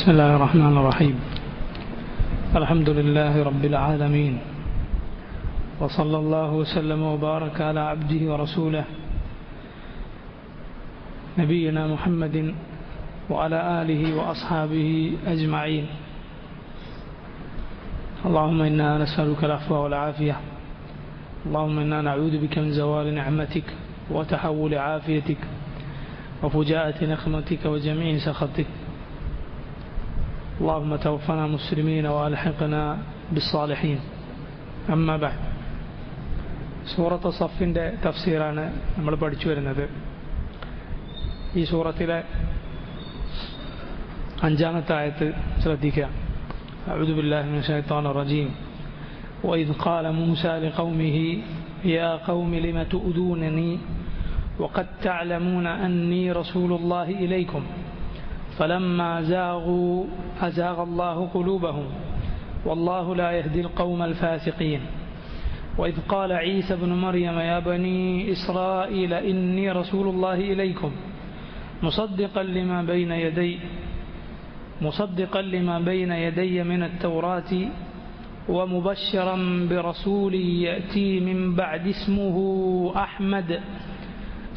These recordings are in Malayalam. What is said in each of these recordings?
بسم الله الرحمن الرحيم. الحمد لله رب العالمين، وصلى الله وسلم وبارك على عبده ورسوله نبينا محمد وعلى آله وأصحابه أجمعين. اللهم إنا نسألك العفو والعافية، اللهم إنا نعوذ بك من زوال نعمتك وتحول عافيتك وفجاءة نقمتك وجميع سخطك. اللهم توفنا مسلمين وألحقنا بالصالحين. أما بعد، സൂറത്ത് സഫിൻ്റെ തഫ്സീറാണ് നമ്മൾ പഠിച്ചു വരുന്നത്. ഈ സൂറത്തിലെ 5-ാമത്തെ ആയത്ത് ശ്രദ്ധിക്കുക. أعوذ بالله من الشيطان الرجيم. وإذ قال موسى لقومه يا قوم لم تؤذونني وقد تعلمون أني رسول الله إليكم فلما زاغوا أزاغ الله قلوبهم والله لا يهدي القوم الفاسقين. وإذ قال عيسى ابن مريم يا بني إسرائيل إني رسول الله إليكم مصدقا لما بين يدي من التوراة ومبشرا برسول يأتي من بعد اسمه أحمد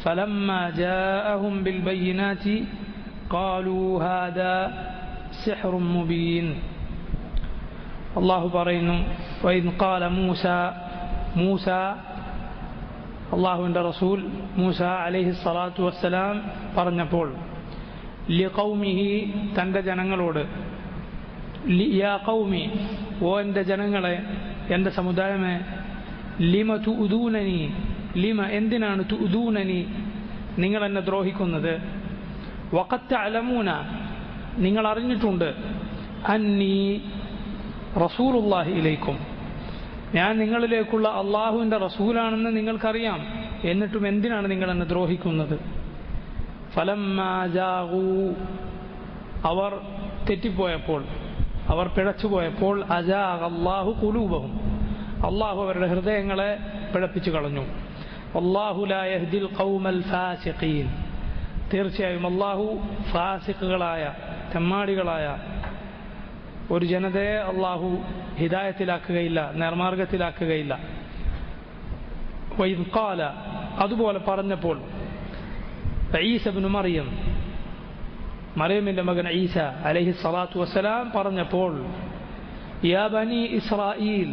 فلما جاءهم بالبينات قالوا هذا سحر مبين. الله പറയുന്നു وإذ قال موسى അള്ളാഹുവിൻ്റെ റസൂൽ മൂസ അലൈഹിസ്സലാത്തു വസ്സലാം പറഞ്ഞപ്പോൾ ലിഖൗമിഹി തൻ്റെ ജനങ്ങളോട്, യാ ഖൗമി ഓ എൻ്റെ ജനങ്ങളെ, എൻ്റെ സമുദായമേ, ലിമ തുഉദൂനനി, ലിമ എന്തിനാണ്, തുഉദൂനനി നിങ്ങൾ എന്നെ ദ്രോഹിക്കുന്നത്, വഖദ് തഅലമൂന നിങ്ങൾ അറിഞ്ഞിട്ടുണ്ട്, അന്നീ റസൂലുള്ളാഹി ഇലൈക്കും ഞാൻ നിങ്ങളിലേക്കുള്ള അള്ളാഹുവിൻ്റെ റസൂലാണെന്ന് നിങ്ങൾക്കറിയാം, എന്നിട്ടും എന്തിനാണ് നിങ്ങൾ എന്നെ ദ്രോഹിക്കുന്നത്. ഫലമ്മാ ജാഗൂ അവർ തെറ്റിപ്പോയപ്പോൾ, അവർ പിഴച്ചുപോയപ്പോൾ, അജാഗ അല്ലാഹു ഖുലൂബഹും അള്ളാഹു അവരുടെ ഹൃദയങ്ങളെ പിഴപ്പിച്ചു കളഞ്ഞു. വല്ലാഹു ലാ യഹ്ദിൽ ഖൗമൽ ഫാസിഖീൻ തീർച്ചയായും അള്ളാഹു ഫാസിഖുകളായ തെമ്മാടികളായ ഒരു ജനതയെ അള്ളാഹു ഹിദായത്തിലാക്കുകയില്ല, നേർമാർഗത്തിലാക്കുകയില്ല. വഇദ് ഖാല അതുപോലെ പറഞ്ഞപ്പോൾ ഈസ ഇബ്നു മറിയം, മറിയമിൻ്റെ മകൻ ഈസ അലൈഹിസ്സലാത്തു വസ്സലാം പറഞ്ഞപ്പോൾ, യാ ബനി ഇസ്രായീൽ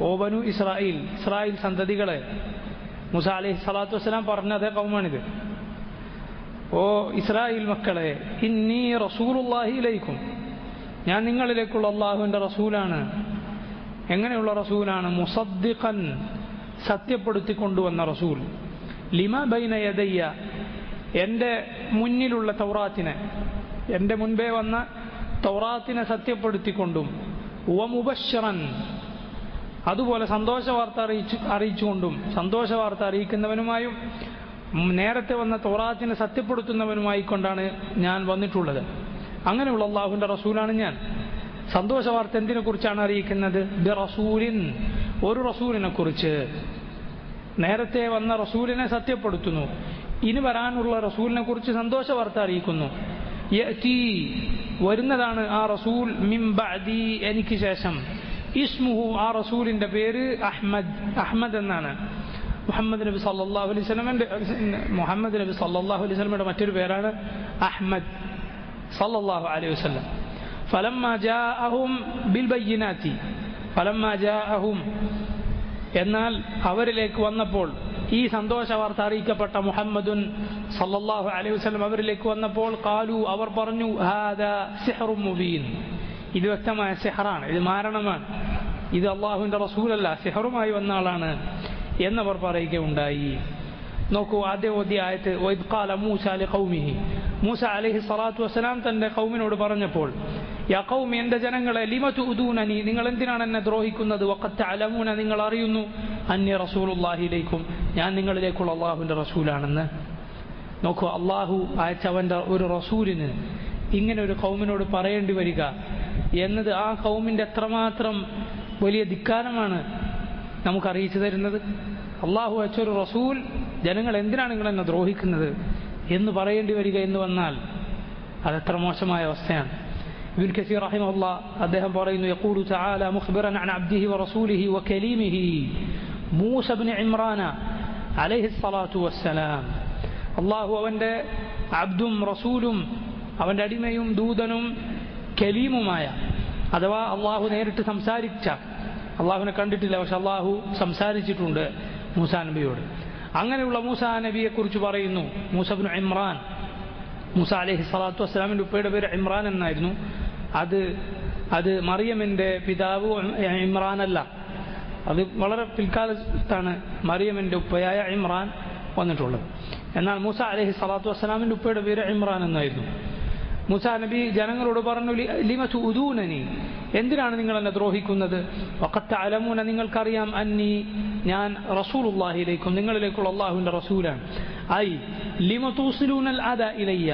ഓ ബനു ഇസ്രായീൽ, ഇസ്രായേൽ സന്തതികളെ, മൂസ അലൈഹിസ്സലാത്തു വസ്സലാം പറഞ്ഞ അതേ കൗമാണിത്. ഓ ഇസ്രായേൽ മക്കളെ, ഇന്നി റസൂലുള്ളാഹി ഇലൈക്കും ഞാൻ നിങ്ങളിലേക്കുള്ള അള്ളാഹുവിൻ്റെ റസൂലാണ്. എങ്ങനെയുള്ള റസൂലാണ്? മുസദ്ദിഖൻ സത്യപ്പെടുത്തിക്കൊണ്ടുവന്ന റസൂൽ, ലിമ ബൈന യദയ്യ എൻ്റെ മുന്നിലുള്ള തൗറാത്തിനെ, എൻ്റെ മുൻപേ വന്ന തൗറാത്തിനെ സത്യപ്പെടുത്തിക്കൊണ്ടും, വമുബശ്ശിറൻ അതുപോലെ സന്തോഷവാർത്ത അറിയിച്ചുകൊണ്ടും, സന്തോഷവാർത്ത അറിയിക്കുന്നവനുമായും നേരത്തെ വന്ന തൗറാത്തിനെ സത്യപ്പെടുത്തുന്നവനുമായിക്കൊണ്ടാണ് ഞാൻ വന്നിട്ടുള്ളത്. അങ്ങനെയുള്ള അള്ളാഹുവിൻ്റെ റസൂലാണ് ഞാൻ. സന്തോഷവാർത്ത എന്തിനെ കുറിച്ചാണ് അറിയിക്കുന്നത്? ബിറസൂലിൻ ഒരു റസൂലിനെ കുറിച്ച്. നേരത്തെ വന്ന റസൂലിനെ സത്യപ്പെടുത്തുന്നു, ഇനി വരാനുള്ള റസൂലിനെ കുറിച്ച് സന്തോഷവാർത്ത അറിയിക്കുന്നു. യഅതി വരുന്നതാണ് ആ റസൂൽ, മിൻ ബഅദി എനിക്ക് ശേഷം, ഇസ്മുഹു ആ റസൂലിൻ്റെ പേര് അഹ്മദ്, അഹ്മദ് എന്നാണ്. മുഹമ്മദ് നബി സല്ലല്ലാഹു അലൈഹി വസല്ലമയുടെ മറ്റൊരു പേരാണ് അഹ്മദ് സല്ലല്ലാഹു അലൈഹി വസല്ലം. ഫലമ്മാ ജാഅഹും ബിൽ ബയ്യിനാതി, ഫലമ്മാ ജാഅഹും എന്നാൽ അവരിലേക്ക് വന്നപ്പോൾ, ഈ സന്തോഷവാർത്ത അറിയിക്കപ്പെട്ട മുഹമ്മദുൻ സല്ലല്ലാഹു അലൈഹി വസല്ലം അവരിലേക്ക് വന്നപ്പോൾ, ഖാലു അവർ പറഞ്ഞു, ഹാദാ സിഹ്റും മുബീൻ ഇത് വ്യക്തമായ സിഹറാണ്, ഇത് മാരണമാണ്, ഇത് അള്ളാഹുവിൻ്റെ റസൂലല്ല, സിഹറുമായി വന്ന ആളാണ് എന്നവർ പറയുകയുണ്ടായി. നോക്കൂ, ആദ്യ ആയത്ത് വഇദ് ഖാല മൂസ ലിഖൗമിഹി, മൂസ അലൈഹിസ്സലാത്തു വസ്സലാം തൻ്റെ ഖൗമിനോട് പറഞ്ഞപ്പോൾ, യാ ഖൗമി എൻ്റെ ജനങ്ങളെ, ലിമ തുഉദൂനനി നിങ്ങൾ എന്തിനാണ് എന്നെ ദ്രോഹിക്കുന്നത്, വഖദ് തഅലമൂന നിങ്ങൾ അറിയുന്നു, അന്നി റസൂലുള്ളാഹി ഇലൈക്കും ഞാൻ നിങ്ങളിലേക്കുള്ള അള്ളാഹുവിൻ്റെ റസൂലാണെന്ന്. നോക്കൂ, അള്ളാഹു അയച്ചവൻ്റെ ഒരു റസൂലിന് ഇങ്ങനെ ഒരു ഖൗമിനോട് പറയേണ്ടി വരിക എന്നത് ആ ഖൗമിൻ്റെ എത്രമാത്രം വലിയ ധിക്കാരമാണ് നമുക്കറിയിച്ചു തരുന്നത്. അള്ളാഹു അയച്ചൊരു റസൂൽ ജനങ്ങൾ എന്തിനാണ് നിങ്ങൾ എന്നെ ദ്രോഹിക്കുന്നത് എന്ന് പറയേണ്ടി വരിക എന്ന് വന്നാൽ അതെത്ര മോശമായ അവസ്ഥയാണ്. ഇബ്നു കസീർ റഹിമഹുല്ലാ അദ്ദേഹം പറയുന്നു യഖൂലു തആല മുഖ്ബിറൻ അൻ അബ്ദിഹി വറസൂലിഹി വകലീമിഹി മൂസ ഇബ്നു ഇമ്രാൻ അലൈഹി സ്വലാത്തു വസ്സലാം. അല്ലാഹു അവൻ്റെ അബ്ദും റസൂലും അവൻ്റെ അടിമയും ദൂതനും കലീമുമായ, അഥവാ അള്ളാഹു നേരിട്ട് സംസാരിച്ച, അള്ളാഹുവിനെ കണ്ടിട്ടില്ല പക്ഷെ അള്ളാഹു സംസാരിച്ചിട്ടുണ്ട് മൂസാ നബിയോട്. അങ്ങനെയുള്ള മൂസാ നബിയെക്കുറിച്ച് പറയുന്നു. മൂസ ഇബ്നു ഇമ്രാൻ, മൂസ അലൈഹി സ്വലാത്തു വസ്സലാമിൻ്റെ ഉപ്പയുടെ പേര് ഇമ്രാൻ എന്നായിരുന്നു. അത് മറിയമിൻ്റെ പിതാവ് ഇമ്രാൻ അല്ല, അത് വളരെ പിൽക്കാലത്താണ് മറിയമിൻ്റെ ഉപ്പയായ ഇമ്രാൻ വന്നിട്ടുള്ളത്. എന്നാൽ മൂസ അലൈഹി സ്വലാത്തു വസ്സലാമിൻ്റെ ഉപ്പയുടെ പേര് ഇമ്രാൻ എന്നായിരുന്നു. മൂസാ നബി ജനങ്ങളോട് പറഞ്ഞു ലിമ തുഊദൂനനി, എന്തിനാണ് നിങ്ങൾ എന്നെ ദ്രോഹിക്കുന്നത്? വഖദ് തഅലമൂന, നിങ്ങൾക്കറിയാം, അന്നി, ഞാൻ റസൂലുള്ളാഹിയിലേക്കും, നിങ്ങളിലേക്കുള്ള അല്ലാഹുവിൻ്റെ റസൂലാണ്. ഐ ലിമ തൂസിലൂനൽ അദാ ഇലയ്യ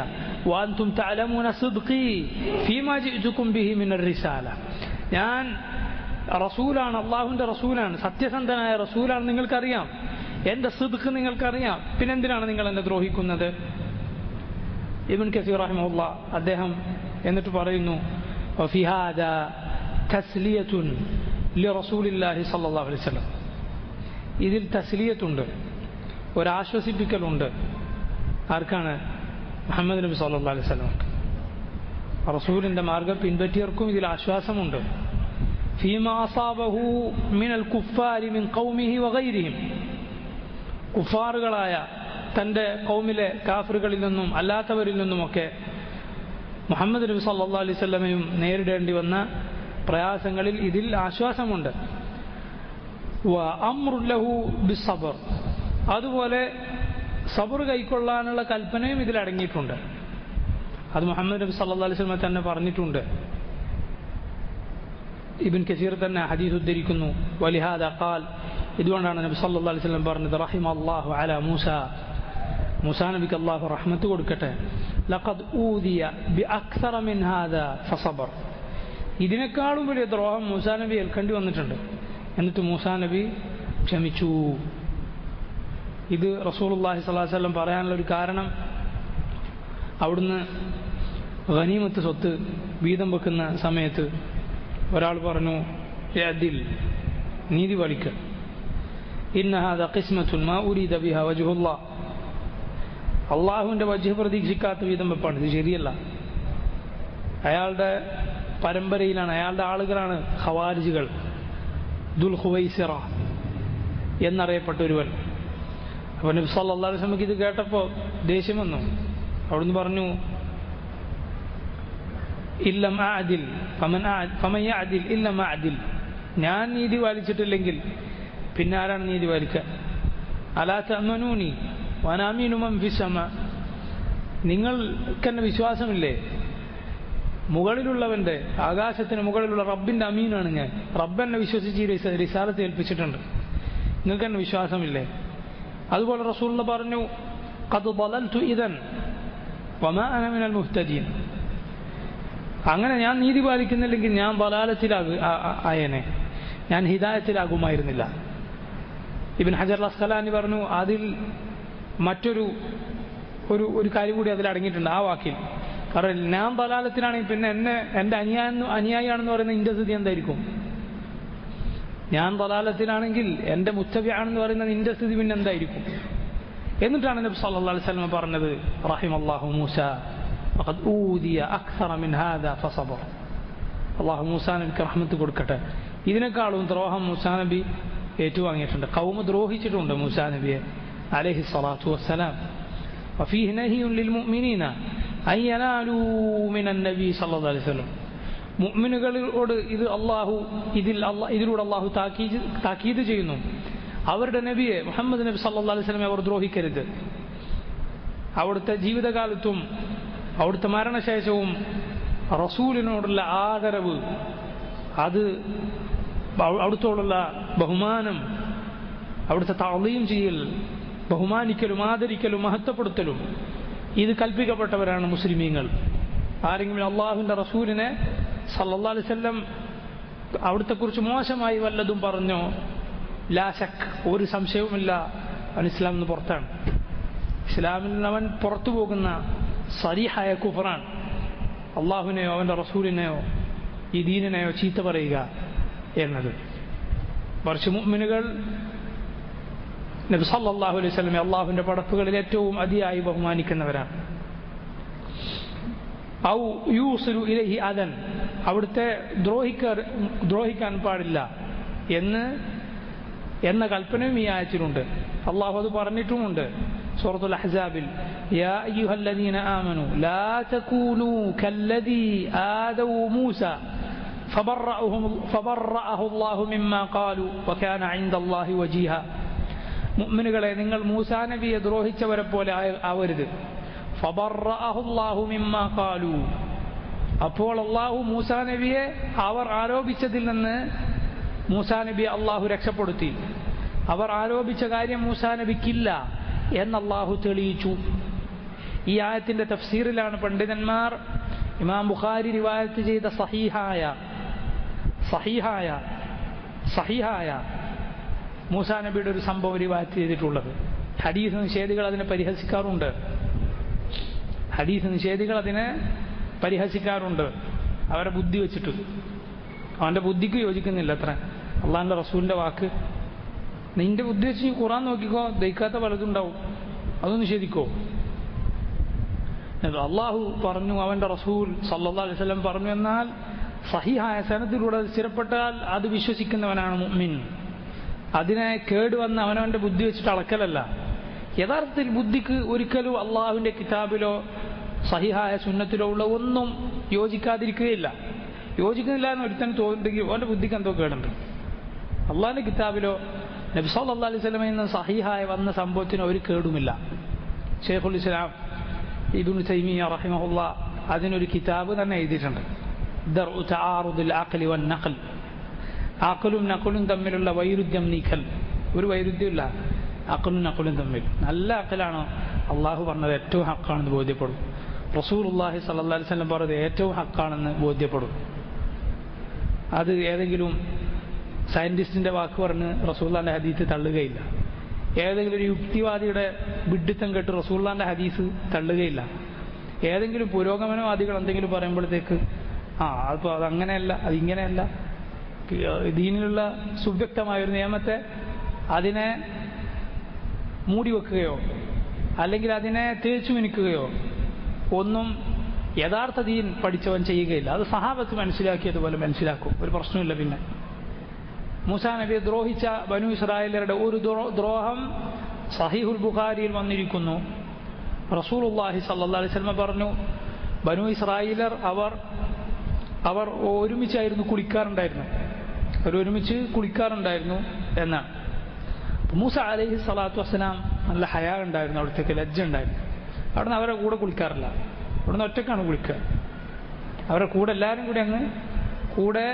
വഅൻതും തഅലമൂന സിദ്ഖി ഫീമാ ജിഅ്തുകും ബിഹി മിനർ റിസാല. ഞാൻ റസൂലാണ്, അല്ലാഹുവിൻ്റെ റസൂലാണ്, സത്യസന്ധനായ റസൂലാണ്, നിങ്ങൾക്കറിയാം, എൻ്റെ സിദ്ഖ് നിങ്ങൾക്കറിയാം, പിന്നെന്തിനാണ് നിങ്ങൾ എന്നെ ദ്രോഹിക്കുന്നത്? ഇബ്നു കസീർ റഹിമഹുല്ലാ അദ്ദേഹം എന്നിട്ട് പറയുന്നു വഫി ഹാദാ തസ്ലിയത്തുൻ ലിറസൂലില്ലാഹി സ്വല്ലല്ലാഹു അലൈഹി വസല്ലം, ഇതിൽ തസ്ലിയത്തുണ്ട്, ഒരാശ്വസിപ്പിക്കലുണ്ട്. ആർക്കാണ്? മുഹമ്മദ് നബി സ്വല്ലല്ലാഹു അലൈഹി വസല്ലം. റസൂലിൻ്റെ മാർഗ്ഗം പിൻപറ്റിയവർക്കും ഇതിൽ ആശ്വാസമുണ്ട്. ഫീമാ അസാബഹു മിനൽ കുഫാരി മിൻ ഖൗമിഹി വഗൈരിഹിം, കുഫാറുകളായ തൻ്റെ കൗമിലെ കാഫിറുകളിൽ നിന്നും അല്ലാത്തവരിൽ നിന്നുമൊക്കെ മുഹമ്മദ് നബി സല്ലല്ലാഹു അലൈഹി വസല്ലമയും നേരിടേണ്ടി വന്ന പ്രയാസങ്ങളിൽ ഇതിൽ ആശ്വാസമുണ്ട്. വ അംറുൻ ലഹു ബിസ്സബ്ർ, അതുപോലെ സബർ കൈക്കൊള്ളാനുള്ള കൽപ്പനയും ഇതിൽ അടങ്ങിയിട്ടുണ്ട്. അത് മുഹമ്മദ് നബി സല്ലല്ലാഹു അലൈഹി വസല്ലം തന്നെ പറഞ്ഞിട്ടുണ്ട്. ഇബ്നു കസീർ തന്നെ ഹദീസ് ഉദ്ധരിക്കുന്നു. വലിഹാദാ ഖാൽ, ഇതുകൊണ്ടാണ് നബി സല്ലല്ലാഹു അലൈഹി വസല്ലം പറഞ്ഞത് റഹിമല്ലാഹു അലാ മൂസ, മൂസാ നബിക്ക് അല്ലാഹു റഹ്മത്ത് കൊടുക്കട്ടെ, ലഖദ് ഊദിയ ബിഅക്സറ മിൻ ഹാദാ ഫസബർ, ഇതിനേക്കാളും വലിയ ദ്രോഹം മൂസാ നബി ഏൽക്കേണ്ടി വന്നിട്ടുണ്ട്, എന്നിട്ട് മൂസാ നബി ക്ഷമിച്ചു. ഇത് റസൂലുള്ളാഹി സ്വല്ലല്ലാഹു അലൈഹി വസല്ലം പറയാനുള്ള ഒരു കാരണം, അവിടുന്ന് ഗനീമത്ത് സ്വത്ത് വീതം വെക്കുന്ന സമയത്ത് ഒരാൾ പറഞ്ഞു യഅദിൽ, നീതി പാലിക്കുക, ഇന്ന ഹാദാ ഖിസ്മത്തുൻ മാ ഉരീദ ബിഹാ വജ്ഹുല്ലാഹ്, അള്ളാഹുവിൻ്റെ വജ്ഹ് പ്രതീക്ഷിക്കാത്ത വീതം വെപ്പാണ്, ഇത് ശരിയല്ല. അയാളുടെ പരമ്പരയിലാണ്, അയാളുടെ ആളുകളാണ് ഖവാരിജുകൾ, ദുൽ ഖുവൈസിറ എന്നറിയപ്പെട്ട ഒരുവൻ. അപ്പോൾ നബി സല്ലല്ലാഹു അലൈഹി വസല്ലം ഇത് കേട്ടപ്പോൾ ദേഷ്യം വന്നു. അവിടുന്ന് പറഞ്ഞു ഇല്ലം അഅദിൽ ഫമൻ യഅദിൽ ഇല്ലം അഅദിൽ, ഞാൻ നീതി പാലിച്ചിട്ടില്ലെങ്കിൽ പിന്നെ ആരാണ് നീതി പാലിക്കുക? അലാ തഅമനൂനി വഅനാ അമീനു മൻ ഫിസ്സമാ, നിങ്ങൾക്കെന്നെ വിശ്വാസമില്ലേ? മുകളിലുള്ളവൻ്റെ, ആകാശത്തിന് മുകളിലുള്ള റബ്ബിൻ്റെ അമീനാണ് ഞാൻ, റബ്ബെന്നെ വിശ്വസിച്ച് റിസാലത്ത് ഏൽപ്പിച്ചിട്ടുണ്ട്, നിങ്ങൾക്കെന്നെ വിശ്വാസമില്ലേ? അതുപോലെ റസൂലുള്ളാഹി പറഞ്ഞു ഖദ് ളലൽതു ഇദൻ വമാ അന മിനൽ മുഹ്തദീൻ, അങ്ങനെ ഞാൻ നീതി പാലിക്കുന്നില്ലെങ്കിൽ ഞാൻ ആയേനെ, ഞാൻ ഹിദായത്തിലാകുമായിരുന്നില്ല. ഇബ്നു ഹജർ അസ്ഖലാനി പറഞ്ഞു അതിൽ മറ്റൊരു ഒരു കാര്യം കൂടി അതിൽ അടങ്ങിയിട്ടുണ്ട് ആ വാക്കിൽ. കാരണം ഞാൻ ബലാലത്തിലാണെങ്കിൽ പിന്നെ എൻ്റെ അനുയായിയാണെന്ന് പറയുന്ന എൻ്റെ സ്ഥിതി എന്തായിരിക്കും? ഞാൻ ബലാലത്തിലാണെങ്കിൽ എൻ്റെ മുത്തബിയാണെന്ന് പറയുന്നത് എൻ്റെ സ്ഥിതി പിന്നെ എന്തായിരിക്കും? എന്നിട്ടാണ് നബി സല്ലല്ലാഹു അലൈഹി വസല്ലം പറഞ്ഞത് റഹിമല്ലാഹു മൂസ ഫഖദ് ഊദിയ അക്സറ മിൻ ഹാദാ ഫസബർ, അല്ലാഹു മൂസാ നബിക്ക് റഹ്മത്ത് കൊടുക്കട്ടെ, ഇതിനേക്കാളും ദ്രോഹം മൂസാ നബി ഏറ്റുവാങ്ങിയിട്ടുണ്ട്. ഖൗമ ദ്രോഹിച്ചിട്ടുണ്ട് മൂസാ നബിയെ അലൈഹി സ്വലാത്തു വസ്സലാം. വഫീഹി നഹിയുൻ ലിൽ മുഅ്മിനീന അൻ യനാലൂ മിനൻ നബി സല്ലല്ലാഹു അലൈഹി വസല്ലം, മുഅ്മിനുകളോട് ഇതിലൂടെ അല്ലാഹു താക്കീത് ചെയ്യുന്നു, അവരുടെ നബിയെ മുഹമ്മദ് നബി സല്ലല്ലാഹു അലൈഹി വസല്ലമയെ അവർ ദ്രോഹിക്കരുത്. അവിടുത്തെ ജീവിതകാലത്തും അവിടുത്തെ മരണശേഷവും റസൂലിനോടുള്ള ആദരവ്, അത് അവിടുത്തോടുള്ള ബഹുമാനം, അവിടുത്തെ തഅളീം ചെയ്യൽ, ബഹുമാനിക്കലും ആദരിക്കലും മഹത്വപ്പെടുത്തലും, ഇത് കൽപ്പിക്കപ്പെട്ടവരാണ് മുസ്ലിമീങ്ങൾ. ആരെങ്കിലും അള്ളാഹുവിൻ്റെ റസൂലിനെ സല്ലല്ലാഹു അലൈഹി വസല്ലം അവിടുത്തെക്കുറിച്ച് മോശമായി വല്ലതും പറഞ്ഞോ, ലാ ശക്ക്, ഒരു സംശയവുമില്ല, അവൻ ഇസ്ലാമിൽ നിന്ന് പുറത്താണ്. ഇസ്ലാമിൽ നിന്ന് അവൻ പുറത്തു പോകുന്ന സരീഹായ കുഫറാണ്. അള്ളാഹുവിനെയോ അവൻ്റെ റസൂലിനെയോ ഈ ദീനിനെയോ ചീത്ത പറയുക എന്നത്. മറിച്ച് മുഅ്മിനുകൾ നബി സല്ലല്ലാഹു അലൈഹി വസല്ലം അള്ളാഹുവിൻ്റെ പടപ്പുകളിൽ ഏറ്റവും അതിയായി ബഹുമാനിക്കുന്നവരാണ്. ഔ യൂസിലു ഇലൈഹി അദൻ, അവിടുത്തെ ദ്രോഹിക്കാൻ പാടില്ല എന്ന കൽപ്പനയും ഈ ആയത്തിലുണ്ട്. അള്ളാഹു അത് പറഞ്ഞിട്ടുമുണ്ട് സൂറത്തുൽ അഹ്സാബിൽ, യാ അയ്യുഹല്ലദീന ആമനൂ ലാ തകൂനൂ കല്ലദീ ആദൗ മൂസ ഫബറഅഹു അല്ലാഹു മിമ്മാ ഖാലൂ വകാന ഇൻദല്ലാഹി വജീഹ. മുഅ്മിനുകളെ, നിങ്ങൾ മൂസാ നബിയെ ദ്രോഹിച്ചവരെ പോലെ ആവരുത്. ഫബറഅഹു അല്ലാഹു മിമ്മാ ഖാലൂ, അപ്പോൾ അള്ളാഹു മൂസാ നബിയെ അവർ ആരോപിച്ചതിൽ നിന്ന് മൂസാ നബിയെ അള്ളാഹു രക്ഷപ്പെടുത്തി. അവർ ആരോപിച്ച കാര്യം മൂസാ നബിക്കില്ല എന്ന് അള്ളാഹു തെളിയിച്ചു. ഈ ആയത്തിന്റെ തഫ്സീറിലാണ് പണ്ഡിതന്മാർ ഇമാം ബുഖാരി റിവായത്ത് ചെയ്ത സഹീഹായ മൂസാ നബിയുടെ ഒരു സംഭവം റിവായത്ത് ചെയ്തിട്ടുള്ളത്. ഹദീസ് നിഷേധികൾ അതിനെ പരിഹസിക്കാറുണ്ട്. അവരെ ബുദ്ധി വെച്ചിട്ട്, അവൻ്റെ ബുദ്ധിക്ക് യോജിക്കുന്നില്ല അത്ര അള്ളാഹിൻ്റെ റസൂലിൻ്റെ വാക്ക്. നിന്റെ ബുദ്ധി വെച്ച് നീ ഖുറാൻ നോക്കിക്കോ, ദഹിക്കാത്ത പലതും ഉണ്ടാവും, അത് നിഷേധിക്കോ? അള്ളാഹു പറഞ്ഞു, അവൻ്റെ റസൂൽ സല്ലല്ലാഹു അലൈഹി വസല്ലം പറഞ്ഞു എന്നാൽ സഹീഹായ സനദിലൂടെ സ്ഥിരപ്പെട്ടാൽ അത് വിശ്വസിക്കുന്നവനാണ് മുഅ്മിൻ. അതിനെ കേടുവന്ന് അവനവൻ്റെ ബുദ്ധി വെച്ചിട്ട് അളക്കലല്ല. യഥാർത്ഥത്തിൽ ബുദ്ധിക്ക് ഒരിക്കലും അള്ളാഹുവിൻ്റെ കിതാബിലോ സഹിഹായ സുന്നത്തിലോ ഉള്ള ഒന്നും യോജിക്കുന്നില്ല എന്ന് ഒരുത്തൻ തോന്നുന്നുണ്ടെങ്കിൽ അവൻ്റെ ബുദ്ധിക്ക് എന്തോ കേടുണ്ട്. അള്ളാഹിൻ്റെ കിതാബിലോ നബി സല്ലല്ലാഹു അലൈഹി വസല്ലമയിൽ നിന്ന് സഹിഹായ വന്ന സംഭവത്തിന് ഒരു കേടുമില്ല. ശൈഖുൽ ഇസ്ലാം ഇബ്നു തൈമിയ്യ റഹിമഹുല്ലാ അതിനൊരു കിതാബ് തന്നെ എഴുതിയിട്ടുണ്ട്, ദർഉ തആറുദുൽ അഖ്ലി വൻ നഖൽ. അഖലും നഖലും തമ്മിലുള്ള വൈരുദ്ധ്യം നീക്കൽ. ഒരു വൈരുദ്ധ്യമില്ല അഖലും നഖലും തമ്മിൽ. നല്ല അഖലാണോ അള്ളാഹു പറഞ്ഞത് ഏറ്റവും ഹക്കാണെന്ന് ബോധ്യപ്പെടും. റസൂലുള്ളാഹി സ്വല്ലല്ലാഹു അലൈഹി വസല്ലം പറഞ്ഞത് ഏറ്റവും ഹക്കാണെന്ന് ബോധ്യപ്പെടും. അത് ഏതെങ്കിലും സയൻറ്റിസ്റ്റിൻ്റെ വാക്ക് പറഞ്ഞ് റസൂലുള്ളാഹിൻ്റെ ഹദീസ് തള്ളുകയില്ല. ഏതെങ്കിലും ഒരു യുക്തിവാദിയുടെ വിഡ്ഢിത്തം കേട്ട് റസൂലുള്ളാഹിൻ്റെ ഹദീസ് തള്ളുകയില്ല. ഏതെങ്കിലും പുരോഗമനവാദികൾ എന്തെങ്കിലും പറയുമ്പോഴത്തേക്ക് അതിപ്പോൾ അതങ്ങനെയല്ല, അതിങ്ങനെയല്ല, ദീനിലുള്ള സുവ്യക്തമായൊരു നിയമത്തെ അതിനെ മൂടിവെക്കുകയോ അല്ലെങ്കിൽ അതിനെ തേച്ചു മിനുക്കുകയോ ഒന്നും യഥാർത്ഥ ദീൻ പഠിച്ചവൻ ചെയ്യുകയില്ല. അത് സഹാബത്ത് മനസ്സിലാക്കിയതുപോലെ മനസ്സിലാക്കും, ഒരു പ്രശ്നമില്ല. പിന്നെ മൂസാ നബിയെ ദ്രോഹിച്ച ബനു ഇസ്രായേലരുടെ ഒരു ദ്രോഹം സഹീഹുൽ ബുഖാരിയിൽ വന്നിരിക്കുന്നു. റസൂലുള്ളാഹി സ്വല്ലല്ലാഹു അലൈഹി വസല്ലം പറഞ്ഞു, ബനു ഇസ്രായേലർ അവർ ഒരുമിച്ചായിരുന്നു കുളിക്കാറുണ്ടായിരുന്നു എന്നാണ്. മൂസ അലൈഹി സ്വലാത്തു വസ്സലാം നല്ല ഹയാ ഉണ്ടായിരുന്നു, അവിടത്തേക്ക് ലജ്ജ ഉണ്ടായിരുന്നു. അവിടുന്ന് അവരുടെ കൂടെ കുളിക്കാറില്ല, അവിടുന്ന് ഒറ്റക്കാണ് കുളിക്കുക. അവരുടെ കൂടെ എല്ലാവരും കൂടെ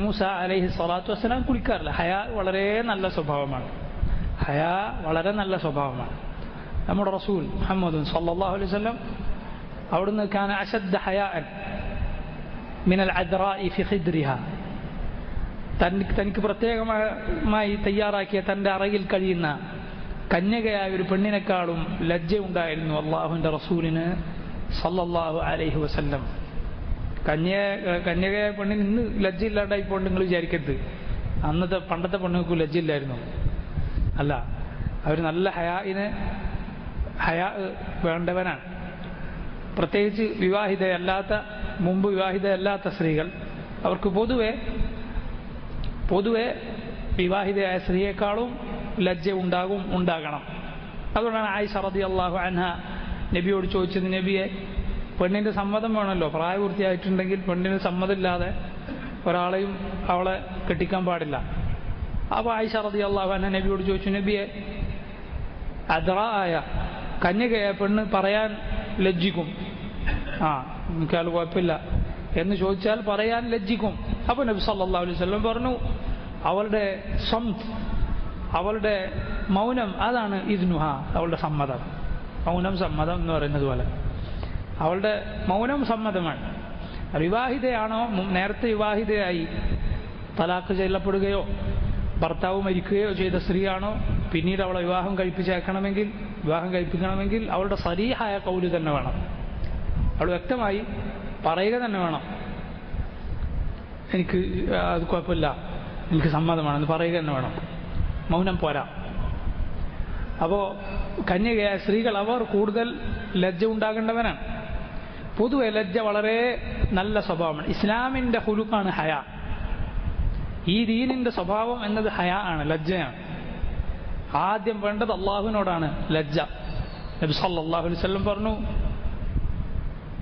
മൂസ അലൈഹി സ്വലാത്തു വസ്സലാം കുളിക്കാറില്ല. ഹയാ വളരെ നല്ല സ്വഭാവമാണ്. നമ്മുടെ റസൂൽ മുഹമ്മദ് സല്ലല്ലാഹു അലൈഹി വസല്ലം അവിടുന്ന് കാന അശദ്ദ ഹയാഅൻ മിനൽ അദ്റാഇ ഫി ഖിദ്രിഹാ, തനിക്ക് പ്രത്യേകമായി തയ്യാറാക്കിയ തൻ്റെ അറയിൽ കഴിയുന്ന കന്യകയായ ഒരു പെണ്ണിനെക്കാളും ലജ്ജയുണ്ടായിരുന്നു അള്ളാഹുവിൻ്റെ റസൂലിന് സല്ലല്ലാഹു അലൈഹി വസല്ലം. കന്യകയായ പെണ്ണിന് ഇന്ന് ലജ്ജയില്ലാണ്ടായിപ്പോൾ നിങ്ങൾ വിചാരിക്കരുത്, പണ്ടത്തെ പെണ്ണുങ്ങൾക്ക് ലജ്ജയില്ലായിരുന്നു. അല്ല, അവർ നല്ല ഹയാ വേണ്ടവനാണ്. പ്രത്യേകിച്ച് മുമ്പ് വിവാഹിതയല്ലാത്ത സ്ത്രീകൾ, അവർക്ക് പൊതുവെ വിവാഹിതയായ സ്ത്രീയെക്കാളും ലജ്ജ ഉണ്ടാകണം. അതുകൊണ്ടാണ് ആയിഷ റളിയല്ലാഹു അൻഹ നബിയോട് ചോദിച്ചത്, നബിയെ, പെണ്ണിൻ്റെ സമ്മതം വേണമല്ലോ, പ്രായപൂർത്തിയായിട്ടുണ്ടെങ്കിൽ പെണ്ണിന് സമ്മതമില്ലാതെ ഒരാളെയും അവളെ കെട്ടിക്കാൻ പാടില്ല. അപ്പോൾ ആയിഷ റളിയല്ലാഹു അൻഹ നബിയോട് ചോദിച്ചു, നബിയെ, അദ്റായ കന്യകയായ പെണ്ണ് പറയാൻ ലജ്ജിക്കും, എനിക്കാൾ കുഴപ്പമില്ല എന്ന് ചോദിച്ചാൽ പറയാൻ ലജ്ജിക്കും. അപ്പോൾ നബി സല്ലല്ലാഹു അലൈഹി വസല്ലം പറഞ്ഞു, അവളുടെ മൗനം അതാണ് ഇദ്നുഹ, അവളുടെ സമ്മതം. സമ്മതം എന്ന് പറയുന്നത് പോലെ അവളുടെ മൗനം സമ്മതമാണ്. വിവാഹിതയാണോ, നേരത്തെ വിവാഹിതയായി തലാഖ് ചെല്ലപ്പെടുകയോ ഭർത്താവ് മരിക്കുകയോ ചെയ്ത സ്ത്രീയാണോ, പിന്നീട് അവളെ വിവാഹം കഴിപ്പിക്കണമെങ്കിൽ അവളുടെ സരീഹായ കൗല് തന്നെ വേണം. അവൾ വ്യക്തമായി പറയുക തന്നെ വേണം, എനിക്ക് അത് കുഴപ്പമില്ല, എനിക്ക് സമ്മതമാണെന്ന് പറയുക തന്നെ വേണം, മൗനം പോരാ. അപ്പോൾ കന്യകയായ സ്ത്രീകൾ അവർ കൂടുതൽ ലജ്ജ ഉണ്ടാകേണ്ടവരാണ്. പൊതുവെ ലജ്ജ വളരെ നല്ല സ്വഭാവമാണ്. ഇസ്ലാമിൻ്റെ ഹുലുക്കാണ് ഹയ. ഈ ദീനിൻ്റെ സ്വഭാവം എന്നത് ഹയ ആണ്, ലജ്ജയാണ്. ആദ്യം വേണ്ടത് അള്ളാഹുവിനോടാണ് ലജ്ജ. നബി സല്ലല്ലാഹു അലൈഹി വസല്ലം പറഞ്ഞു,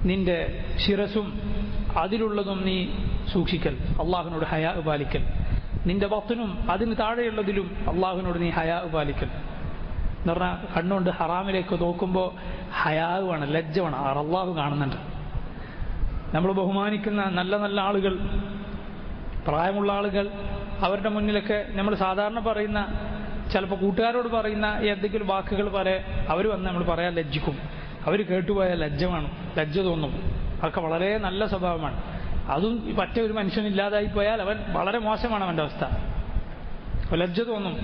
നിന്റെ ശിരസും അതിലുള്ളതും നീ സൂക്ഷിക്കൽ, അള്ളാഹുവിനോട് ഹയാ പാലിക്കൽ. നിന്റെ ബത്തനും അതിന് താഴെയുള്ളതിലും അള്ളാഹുവിനോട് നീ ഹയാ പാലിക്കൽ എന്ന് പറഞ്ഞാൽ കണ്ണുകൊണ്ട് ഹറാമിലേക്ക് നോക്കുമ്പോൾ ഹയാവാണ്, ലജ്ജമാണ്. അള്ളാഹു കാണുന്നുണ്ട്. നമ്മൾ ബഹുമാനിക്കുന്ന നല്ല നല്ല ആളുകൾ, പ്രായമുള്ള ആളുകൾ, അവരുടെ മുന്നിലൊക്കെ നമ്മൾ സാധാരണ പറയുന്ന, ചിലപ്പോൾ കൂട്ടുകാരോട് പറയുന്ന എന്തെങ്കിലും വാക്കുകൾ അവർ വന്ന് നമ്മൾ പറയാൻ ലജ്ജിക്കും. അവർ കേട്ടുപോയാൽ ലജ്ജ തോന്നും. അതൊക്കെ വളരെ നല്ല സ്വഭാവമാണ്. അതും പറ്റ ഒരു മനുഷ്യനില്ലാതായി പോയാൽ അവൻ വളരെ മോശമാണ് അവൻ്റെ അവസ്ഥ. ലജ്ജ തോന്നും.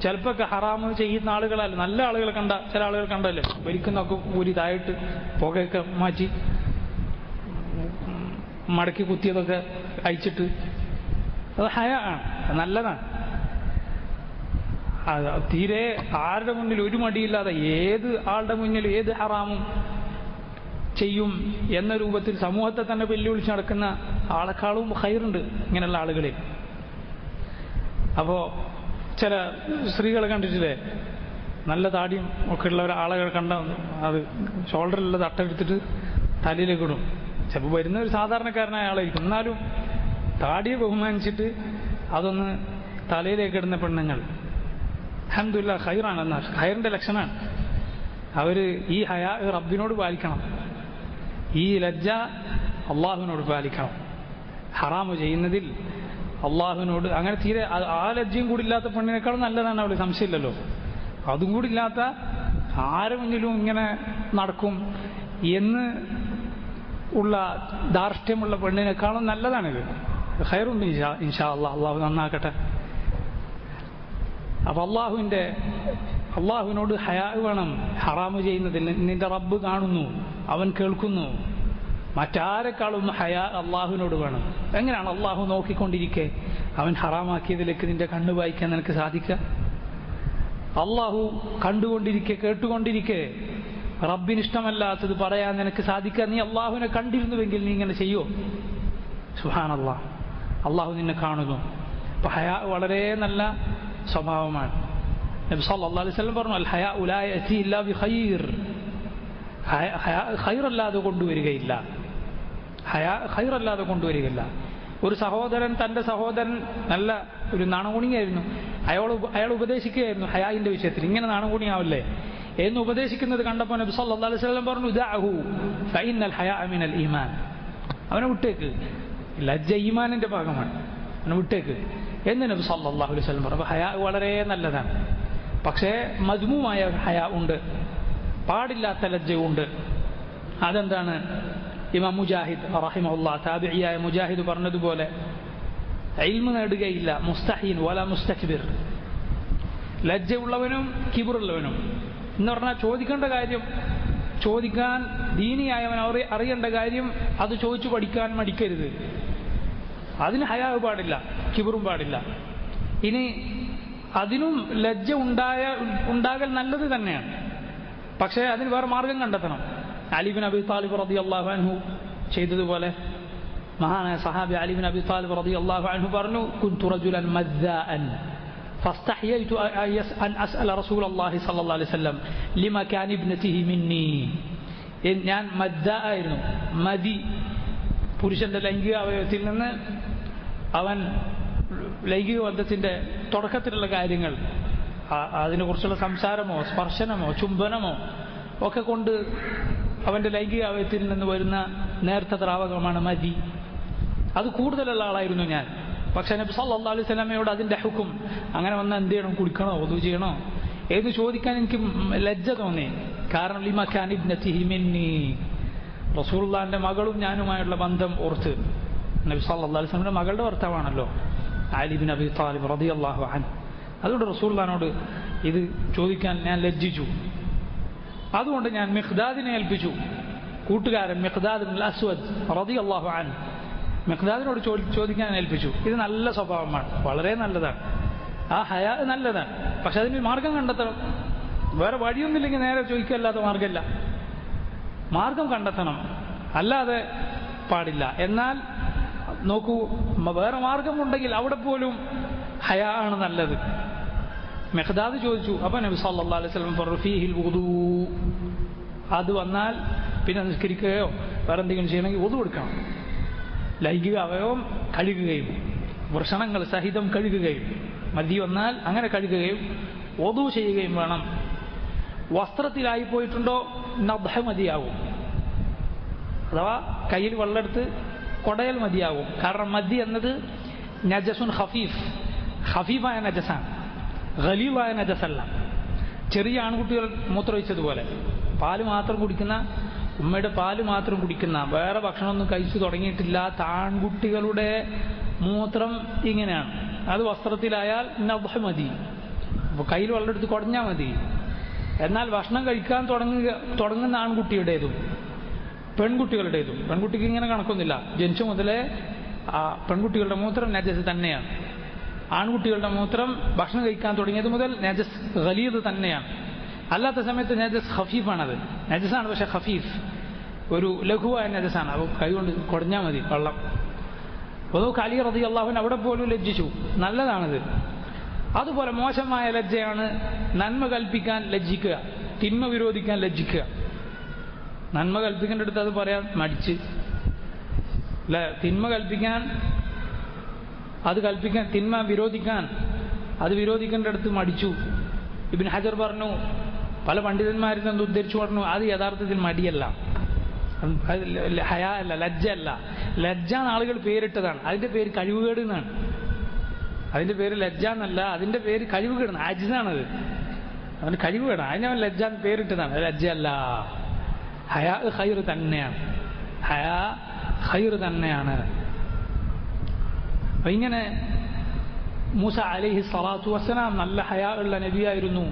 ചിലപ്പോൾ ഒക്കെ ഹറാമ് ചെയ്യുന്ന ആളുകളല്ല, നല്ല ആളുകൾ ചില ആളുകൾ കണ്ടല്ലേ ഒരിക്കുന്നൊക്കെ ഊരി താഴെയിട്ട് പുകയൊക്കെ മാറ്റി മടക്കി കുത്തിയതൊക്കെ അയച്ചിട്ട്, അത് ഹയ ആണ്, നല്ലതാണ്. തീരെ ആരുടെ മുന്നിൽ ഒരു മടിയില്ലാതെ ഏത് ആളുടെ മുന്നിൽ ഏത് ഹറാമും ചെയ്യും എന്ന രൂപത്തിൽ സമൂഹത്തെ തന്നെ വെല്ലുവിളിച്ച് നടക്കുന്ന ആളെക്കാളും ഖൈറുണ്ട് ഇങ്ങനെയുള്ള ആളുകളിൽ. അപ്പോൾ ചില സ്ത്രീകളെ കണ്ടിട്ടില്ലേ, നല്ല താടിയും ഒക്കെ ഉള്ള ആളുകൾ കണ്ട അത് ഷോൾഡറിലുള്ള തട്ടെടുത്തിട്ട് തലയിലേക്ക് ഇടും. ചിലപ്പോൾ വരുന്ന ഒരു സാധാരണക്കാരനായ ആളായിരിക്കും, എന്നാലും താടിയെ ബഹുമാനിച്ചിട്ട് അതൊന്ന് തലയിലേക്ക് ഇടുന്ന പെണ്ണുങ്ങൾ അൽഹംദുലില്ലാഹ് ഖൈറാണ്. എന്നാൽ ഖൈറിൻ്റെ ലക്ഷണമാണ്. അവർ ഈ ഹയാ റബ്ബിനോട് പാലിക്കണം, ഈ ലജ്ജ അള്ളാഹുവിനോട് പാലിക്കണം. ഹറാമ് ചെയ്യുന്നതിൽ അള്ളാഹുവിനോട് അങ്ങനെ തീരെ ആ ലജ്ജയും കൂടി ഇല്ലാത്ത പെണ്ണിനേക്കാളും നല്ലതാണ് അവൾ, സംശയമില്ലല്ലോ. അതും കൂടി ഇല്ലാത്ത ആരെ മുന്നിലും ഇങ്ങനെ നടക്കും എന്ന് ഉള്ള ധാർഷ്ട്യമുള്ള പെണ്ണിനേക്കാളും നല്ലതാണിത്. ഖൈറുണ്ട് ഇൻഷാ അല്ലാഹ്. അള്ളാഹു നന്നാക്കട്ടെ. അപ്പം അള്ളാഹുവിനോട് ഹയാ വേണം. ഹറാമ് ചെയ്യുന്നതിൽ നിന്റെ റബ്ബ് കാണുന്നു, അവൻ കേൾക്കുന്നു. മറ്റാരെക്കാളും ഹയാ അള്ളാഹുവിനോട് വേണം. എങ്ങനെയാണ് അള്ളാഹു നോക്കിക്കൊണ്ടിരിക്കെ അവൻ ഹറാമാക്കിയതിലേക്ക് നിന്റെ കണ്ണ് വായിക്കാൻ നിനക്ക് സാധിക്കുക? അള്ളാഹു കണ്ടുകൊണ്ടിരിക്കെ കേട്ടുകൊണ്ടിരിക്കെ റബ്ബിനിഷ്ടമല്ലാത്തത് പറയാൻ നിനക്ക് സാധിക്കുക? നീ അള്ളാഹുവിനെ കണ്ടിരുന്നുവെങ്കിൽ നീ ഇങ്ങനെ ചെയ്യോ? സുബ്ഹാനല്ലാഹ്, അള്ളാഹു നിന്നെ കാണുന്നു. അപ്പം ഹയാ വളരെ നല്ല സ്വഭാവമാണ്. നബി സല്ലല്ലാഹു അലൈഹി വസല്ലം പറഞ്ഞു, അൽ ഹയാഉ ലാ യഅതി ഇല്ലാ ബിഖൈർ. ഖൈറല്ലാതെ കൊണ്ടുവരികയില്ല. ഖൈറല്ലാതെ കൊണ്ടുവരികയില്ല. ഒരു സഹോദരൻ തൻ്റെ സഹോദരൻ നല്ല ഒരു നാണകുണിയായിരുന്നു, അയാൾ ഉപദേശിക്കുകയായിരുന്നു ഹയാഇൻ്റെ വിഷയത്തിൽ, ഇങ്ങനെ നാണകുണിയാവല്ലേ എന്ന് ഉപദേശിക്കുന്നത് കണ്ടപ്പോൾ നബി സല്ലല്ലാഹു അലൈഹി വസല്ലം പറഞ്ഞു, ദഅഹു ഫഇന്നൽ ഹയാഅ മിനൽ ഈമാൻ. അവനെ വിട്ടേക്ക്, ലജ്ജ ഈമാനിൻ്റെ ഭാഗമാണ്, അവനെ വിട്ടേക്ക് എന്ന് നബി സല്ലല്ലാഹു അലൈഹി വസല്ലം പറഞ്ഞു. ഹയാ വളരെ നല്ലതാണ്. പക്ഷേ മദ്മൂമായ ഹയാ ഉണ്ട്, പാടില്ലാത്ത ലജ്ജയുണ്ട്. അതെന്താണ്? ഇമാം മുജാഹിദ് റഹിമഹുല്ലാഹ്, താബിഇയായ മുജാഹിദ് പറഞ്ഞതുപോലെ, ഇൽമു നേടുകയില്ല മുസ്തഹീൻ വല മുസ്തക്ബിർ. ലജ്ജയുള്ളവനും കിബറുള്ളവനും എന്ന് പറഞ്ഞാൽ ചോദിക്കേണ്ട കാര്യം ചോദിക്കാൻ ദീനിയായവൻ അറിയേണ്ട കാര്യം അത് ചോദിച്ചു പഠിക്കാൻ മടിക്കരുത്. അതിന് ഹയാ പാടില്ല, കിബറും പാടില്ല. ഇനി അതിനും ലജ്ജ ഉണ്ടാകൽ നല്ലത് തന്നെയാണ്, പക്ഷേ അതിന് വേറെ മാർഗം കണ്ടെത്തണം. അലി ബിൻ അബി താലിബ് റളിയല്ലാഹു അൻഹു ചെയ്തതുപോലെ മഹാനായ സഹാബി അലി ബിൻ അബി താലിബ് റളിയല്ലാഹു അൻഹു പറഞ്ഞു, കുൻതു റജുലൻ മദ്ദാഅൻ ഫസ്തഹ്യയ്തു അൻ അസ്അല റസൂലല്ലാഹി സ്വല്ലല്ലാഹു അലൈഹി വസല്ലം ലിമകാനി ഇബ്നതിഹി മിന്നി. ഞാൻ മദ്ദാ ആയിരുന്നു. മദി പുരുഷന്റെ ലൈംഗിക അവയവത്തിൽ നിന്ന് അവൻ ലൈംഗിക ബന്ധത്തിന്റെ തുടക്കത്തിലുള്ള കാര്യങ്ങൾ, അതിനെക്കുറിച്ചുള്ള സംസാരമോ സ്പർശനമോ ചുംബനമോ ഒക്കെ കൊണ്ട് അവൻ്റെ ലൈംഗിക അവയവത്തിൽ നിന്ന് വരുന്ന നേർത്ത ദ്രാവകമാണ് മദി. അത് കൂടുതലുള്ള ആളായിരുന്നു ഞാൻ. പക്ഷെ നബി സല്ലല്ലാഹു അലൈഹി വസല്ലമയോട് അതിൻ്റെ ഹുക്കും, അങ്ങനെ വന്നാൽ എന്ത് ചെയ്യണം, കുടിക്കണോ wudu ചെയ്യണോ എന്ന് ചോദിക്കാൻ എനിക്ക് ലജ്ജ തോന്നി. കാരണം ലിമകാനി ഇബ്നതിഹി മിന്നി, റസൂലുള്ളാഹിന്റെ മകളും ഞാനുമായുള്ള ബന്ധം ഓർത്ത്. നബി സല്ലല്ലാഹു അലൈഹി വസല്ലമയുടെ മകളുടെ ഭർത്താവാണല്ലോ അലി ബിൻ അബി താലിബ് റളിയല്ലാഹു അൻഹു. അതുകൊണ്ട് റസൂലുള്ളാഹിനോട് ഇത് ചോദിക്കാൻ ഞാൻ ലജ്ജിച്ചു. അതുകൊണ്ട് ഞാൻ മിഖ്ദാദിനെ ഏൽപ്പിച്ചു. കൂട്ടുകാരൻ മിഖ്ദാദ് ഇബ്നുൽ അസ്വദ് റളിയല്ലാഹു അൻഹു മിഖ്ദാദിനോട് ചോദിക്കാൻ ഏൽപ്പിച്ചു. ഇത് നല്ല സ്വഭാവമാണ്, വളരെ നല്ലതാണ്, ആ ഹയാ നല്ലതാണ്. പക്ഷെ അതിന് മാർഗം കണ്ടെത്തണം. വേറെ വഴിയൊന്നുമില്ലെങ്കിൽ നേരെ ചോദിക്കല്ലാത്ത മാർഗമില്ല, മാർഗം കണ്ടെത്തണം, അല്ലാതെ പാടില്ല. എന്നാൽ നോക്കൂ, വേറെ മാർഗമുണ്ടെങ്കിൽ അവിടെ പോലും ഹയാ ആണ് നല്ലത്. മിഖ്ദാദ് ചോദിച്ചു. അപ്പോൾ നബി സല്ലല്ലാഹു അലൈഹി വസല്ലം പറഞ്ഞു ഫീഹിൽ വുദൂ, അത് വന്നാൽ പിന്നെ നിസ്കരിക്കുകയോ വേറെ എന്തെങ്കിലും ചെയ്യണമെങ്കിൽ വുദൂ എടുക്കണം. ലൈംഗിക അവയവം കഴുകുകയും വൃഷണങ്ങൾ സഹിതം കഴുകുകയും മതി വന്നാൽ അങ്ങനെ കഴുകുകയും വുദൂ ചെയ്യുകയും വേണം. വസ്ത്രത്തിലായി പോയിട്ടുണ്ടോ നദ്ഹ മതിയാവും, അഥവാ കയ്യിൽ വെള്ളമെടുത്ത് കൊടയൽ മതിയാവും. കാരണം മദ്യ എന്നത് നജസുൻ ഖഫീഫായ നജസാണ്, ഖലീലായ നജസല്ല. ചെറിയ ആൺകുട്ടികൾ മൂത്രമൊഴിച്ചതുപോലെ പാല് മാത്രം കുടിക്കുന്ന, ഉമ്മയുടെ പാല് മാത്രം കുടിക്കുന്ന, വേറെ ഭക്ഷണമൊന്നും കഴിച്ചു തുടങ്ങിയിട്ടില്ലാത്ത ആൺകുട്ടികളുടെ മൂത്രം ഇങ്ങനെയാണ്. അത് വസ്ത്രത്തിലായാൽ നദ്ഹ മതി, അപ്പോൾ കയ്യിൽ വെള്ളമെടുത്ത് കുടഞ്ഞാൽ മതി. എന്നാൽ ഭക്ഷണം കഴിക്കാൻ തുടങ്ങുന്ന ആൺകുട്ടിയുടേതും പെൺകുട്ടികളുടേതും, പെൺകുട്ടിക്ക് ഇങ്ങനെ കണക്കൊന്നുമില്ല, ജനിച്ചു മുതലേ പെൺകുട്ടികളുടെ മൂത്രം നജസ് തന്നെയാണ്. ആൺകുട്ടികളുടെ മൂത്രം ഭക്ഷണം കഴിക്കാൻ തുടങ്ങിയത് മുതൽ നജസ് ഖലീദ് തന്നെയാണ്. അല്ലാത്ത സമയത്ത് നജസ് ഖഫീഫാണത്, നജസാണ് പക്ഷെ ഖഫീഫ്, ഒരു ലഘുവായ നജസാണ്. അപ്പോൾ കൈകൊണ്ട് കുടഞ്ഞാൽ മതി വെള്ളം. അപ്പോൾ അലി റളിയല്ലാഹു അൻഹു അവിടെ പോലും ലജ്ജിച്ചു, നല്ലതാണിത്. അതുപോലെ മോശമായ ലജ്ജയാണ് നന്മ കൽപ്പിക്കാൻ ലജ്ജിക്കുക, തിന്മ വിരോധിക്കാൻ ലജ്ജിക്കുക. നന്മ കൽപ്പിക്കേണ്ട അടുത്ത് അത് പറയാൻ മടിച്ച്, അല്ല തിന്മ കൽപ്പിക്കാൻ അത് കൽപ്പിക്കാൻ, തിന്മ വിരോധിക്കാൻ അത് വിരോധിക്കേണ്ട അടുത്ത് മടിച്ചു. ഇബ്നു ഹജർ പറഞ്ഞു, പല പണ്ഡിതന്മാരിൽ നിന്ന് ഉദ്ധരിച്ചു പറഞ്ഞു, അത് യഥാർത്ഥത്തിൽ മടിയല്ല, ഹയാ അല്ല, ലജ്ജ അല്ല. ലജ്ജ ആളുകൾ പേരിട്ടതാണ്, അതിൻ്റെ പേര് കഴിവുകേട് എന്നാണ്. അതിൻ്റെ പേര് ലജ്ജ എന്നല്ല, അതിൻ്റെ പേര് കഴിവുകേടാണ്, അജ്ജാണത്, അവന് കഴിവുകേടാണ്, അതിനവൻ ലജ്ജ എന്ന് പേരിട്ടതാണ്. ലജ്ജ അല്ല, ഹയാ ഖൈർ തന്നെയാണ്, ഹയാ ഖൈർ തന്നെയാണ്. അപ്പം ഇങ്ങനെ മൂസ അലൈഹി സ്വലാത്തു വസ്സലാം നല്ല ഹയാ ഉള്ള നബിയായിരുന്നു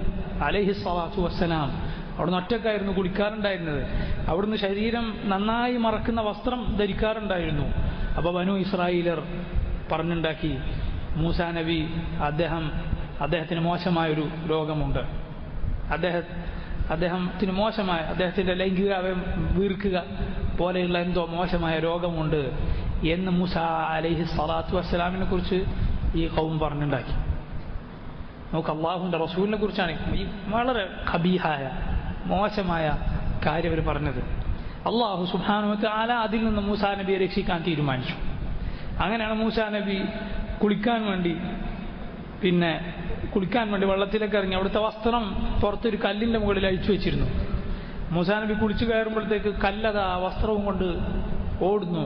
അലൈഹി സ്വലാത്തു വസ്സലാം. അവിടുന്ന് ഒറ്റക്കായിരുന്നു കുളിക്കാറുണ്ടായിരുന്നത്, അവിടുന്ന് ശരീരം നന്നായി മറക്കുന്ന വസ്ത്രം ധരിക്കാറുണ്ടായിരുന്നു. അപ്പോൾ ബനു ഇസ്രായേലർ പറഞ്ഞുണ്ടാക്കി, മൂസാ നബി അദ്ദേഹത്തിന് മോശമായൊരു രോഗമുണ്ട്, അദ്ദേഹത്തിന് മോശമായ, അദ്ദേഹത്തിൻ്റെ ലൈംഗിക അവയവം വീർക്കുക പോലെയുള്ള എന്തോ മോശമായ രോഗമുണ്ട് എന്ന് മൂസ അലൈഹി സ്വലാത്തു വസ്സലാമിനെ കുറിച്ച് ഈ ഖൗം പറഞ്ഞുണ്ടാക്കി. നമുക്ക് അള്ളാഹുവിൻ്റെ റസൂലിനെ കുറിച്ചാണ് ഈ വളരെ ഖബീഹായ മോശമായ കാര്യം അവർ പറഞ്ഞത്. അള്ളാഹു സുബ്ഹാനഹു വ തആല അതിൽ നിന്ന് മൂസാ നബിയെ രക്ഷിക്കാൻ തീരുമാനിച്ചു. അങ്ങനെയാണ് മൂസാ നബി കുളിക്കാൻ വേണ്ടി വെള്ളത്തിലേക്ക് ഇറങ്ങി. അവിടുത്തെ വസ്ത്രം പുറത്തൊരു കല്ലിൻ്റെ മുകളിൽ അഴിച്ചു വെച്ചിരുന്നു. മൂസാ നബി കുളിച്ചു കയറുമ്പോഴത്തേക്ക് കല്ലത വസ്ത്രവും കൊണ്ട് ഓടുന്നു,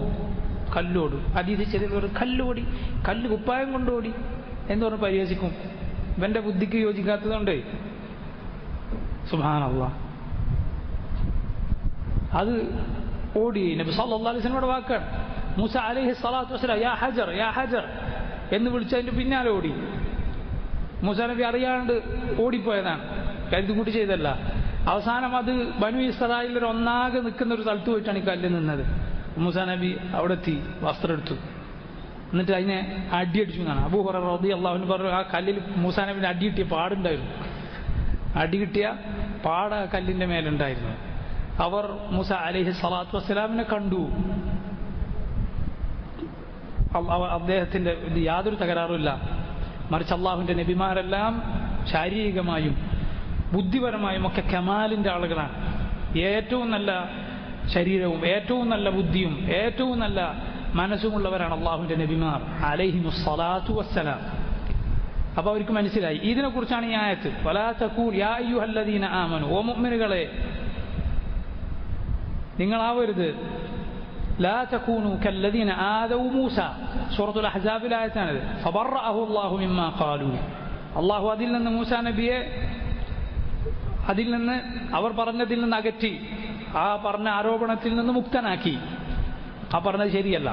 കല്ലോട് ഹദീസിൽ ഒരു കല്ലോടി, കല്ല് കുപ്പായം കൊണ്ടോടി എന്ന് പറഞ്ഞ് പരിഹസിക്കും. ഇവന്റെ ബുദ്ധിക്ക് യോജിക്കാത്തതുകൊണ്ട് സുബ്ഹാനല്ലാഹ് അത് ഓടി. നബി സല്ലല്ലാഹു അലൈഹി വസല്ലമയുടെ വാക്കാണ്, മൂസ അലൈഹി സ്വലാത്തു വസ്സലാം യാ ഹജർ യാ ഹജർ എന്ന് വിളിച്ചതിൻ്റെ പിന്നാലെ ഓടി. മൂസാ നബി അറിയാണ്ട് ഓടിപ്പോയതാണ്, കരുതുകൂട്ടി ചെയ്തല്ല. അവസാനം അത് ബനു ഇസ്രായേലിൽ ഒന്നാകെ നിൽക്കുന്ന ഒരു സ്ഥലത്ത് പോയിട്ടാണ് ഈ കല്ല് നിന്നത്. മൂസാ നബി അവിടെ എത്തി, വസ്ത്രം എടുത്തു, എന്നിട്ട് അതിനെ അടിയടിച്ചു എന്നാണ് അബൂ ഹുറൈറ റളിയല്ലാഹു അൻഹു പറഞ്ഞു. ആ കല്ലിൽ മൂസാ നബിന് അടി കിട്ടിയ പാടുണ്ടായിരുന്നു, അടി കിട്ടിയ പാട കല്ലിൻ്റെ മേലുണ്ടായിരുന്നു. അവർ മൂസ അലൈഹി സ്വലാത്തു വസ്സലാമിനെ കണ്ടു. അദ്ദേഹത്തിൻ്റെ യാതൊരു തകരാറുമില്ല, മറിച്ച് അള്ളാഹുവിൻ്റെ നബിമാരെല്ലാം ശാരീരികമായും ബുദ്ധിപരമായും ഒക്കെ കമാലിൻ്റെ ആളുകളാണ്. ഏറ്റവും നല്ല ശരീരവും ഏറ്റവും നല്ല ബുദ്ധിയും ഏറ്റവും നല്ല മനസ്സുമുള്ളവരാണ് അള്ളാഹുവിൻ്റെ നബിമാർ അലൈഹിമുസ് സ്വലാത്തു വസ്സലാം. അപ്പോൾ അവർക്ക് മനസ്സിലായി. ഇതിനെക്കുറിച്ചാണ് ഈ ആയത്ത്, വലാ തഖൂൽ യാ അയ്യുഹല്ലദീന ആമനു, ഓ മുഅ്മിനുകളെ നിങ്ങളാവരുത്, ലാ തകൂനു കല്ലദീന ആദൗ മൂസ, സൂറത്തുൽ അഹ്സാബിലെ ആയത്താണിത്. ഫബറഅഹു അല്ലാഹു മിമ്മാ ഖാലൂ, അള്ളാഹു അതിൽ നിന്ന് മൂസാ നബിയെ അവർ പറഞ്ഞതിൽ നിന്ന് അകറ്റി, ആ പറഞ്ഞ ആരോപണത്തിൽ നിന്ന് മുക്തനാക്കി. ആ പറഞ്ഞത് ശരിയല്ല.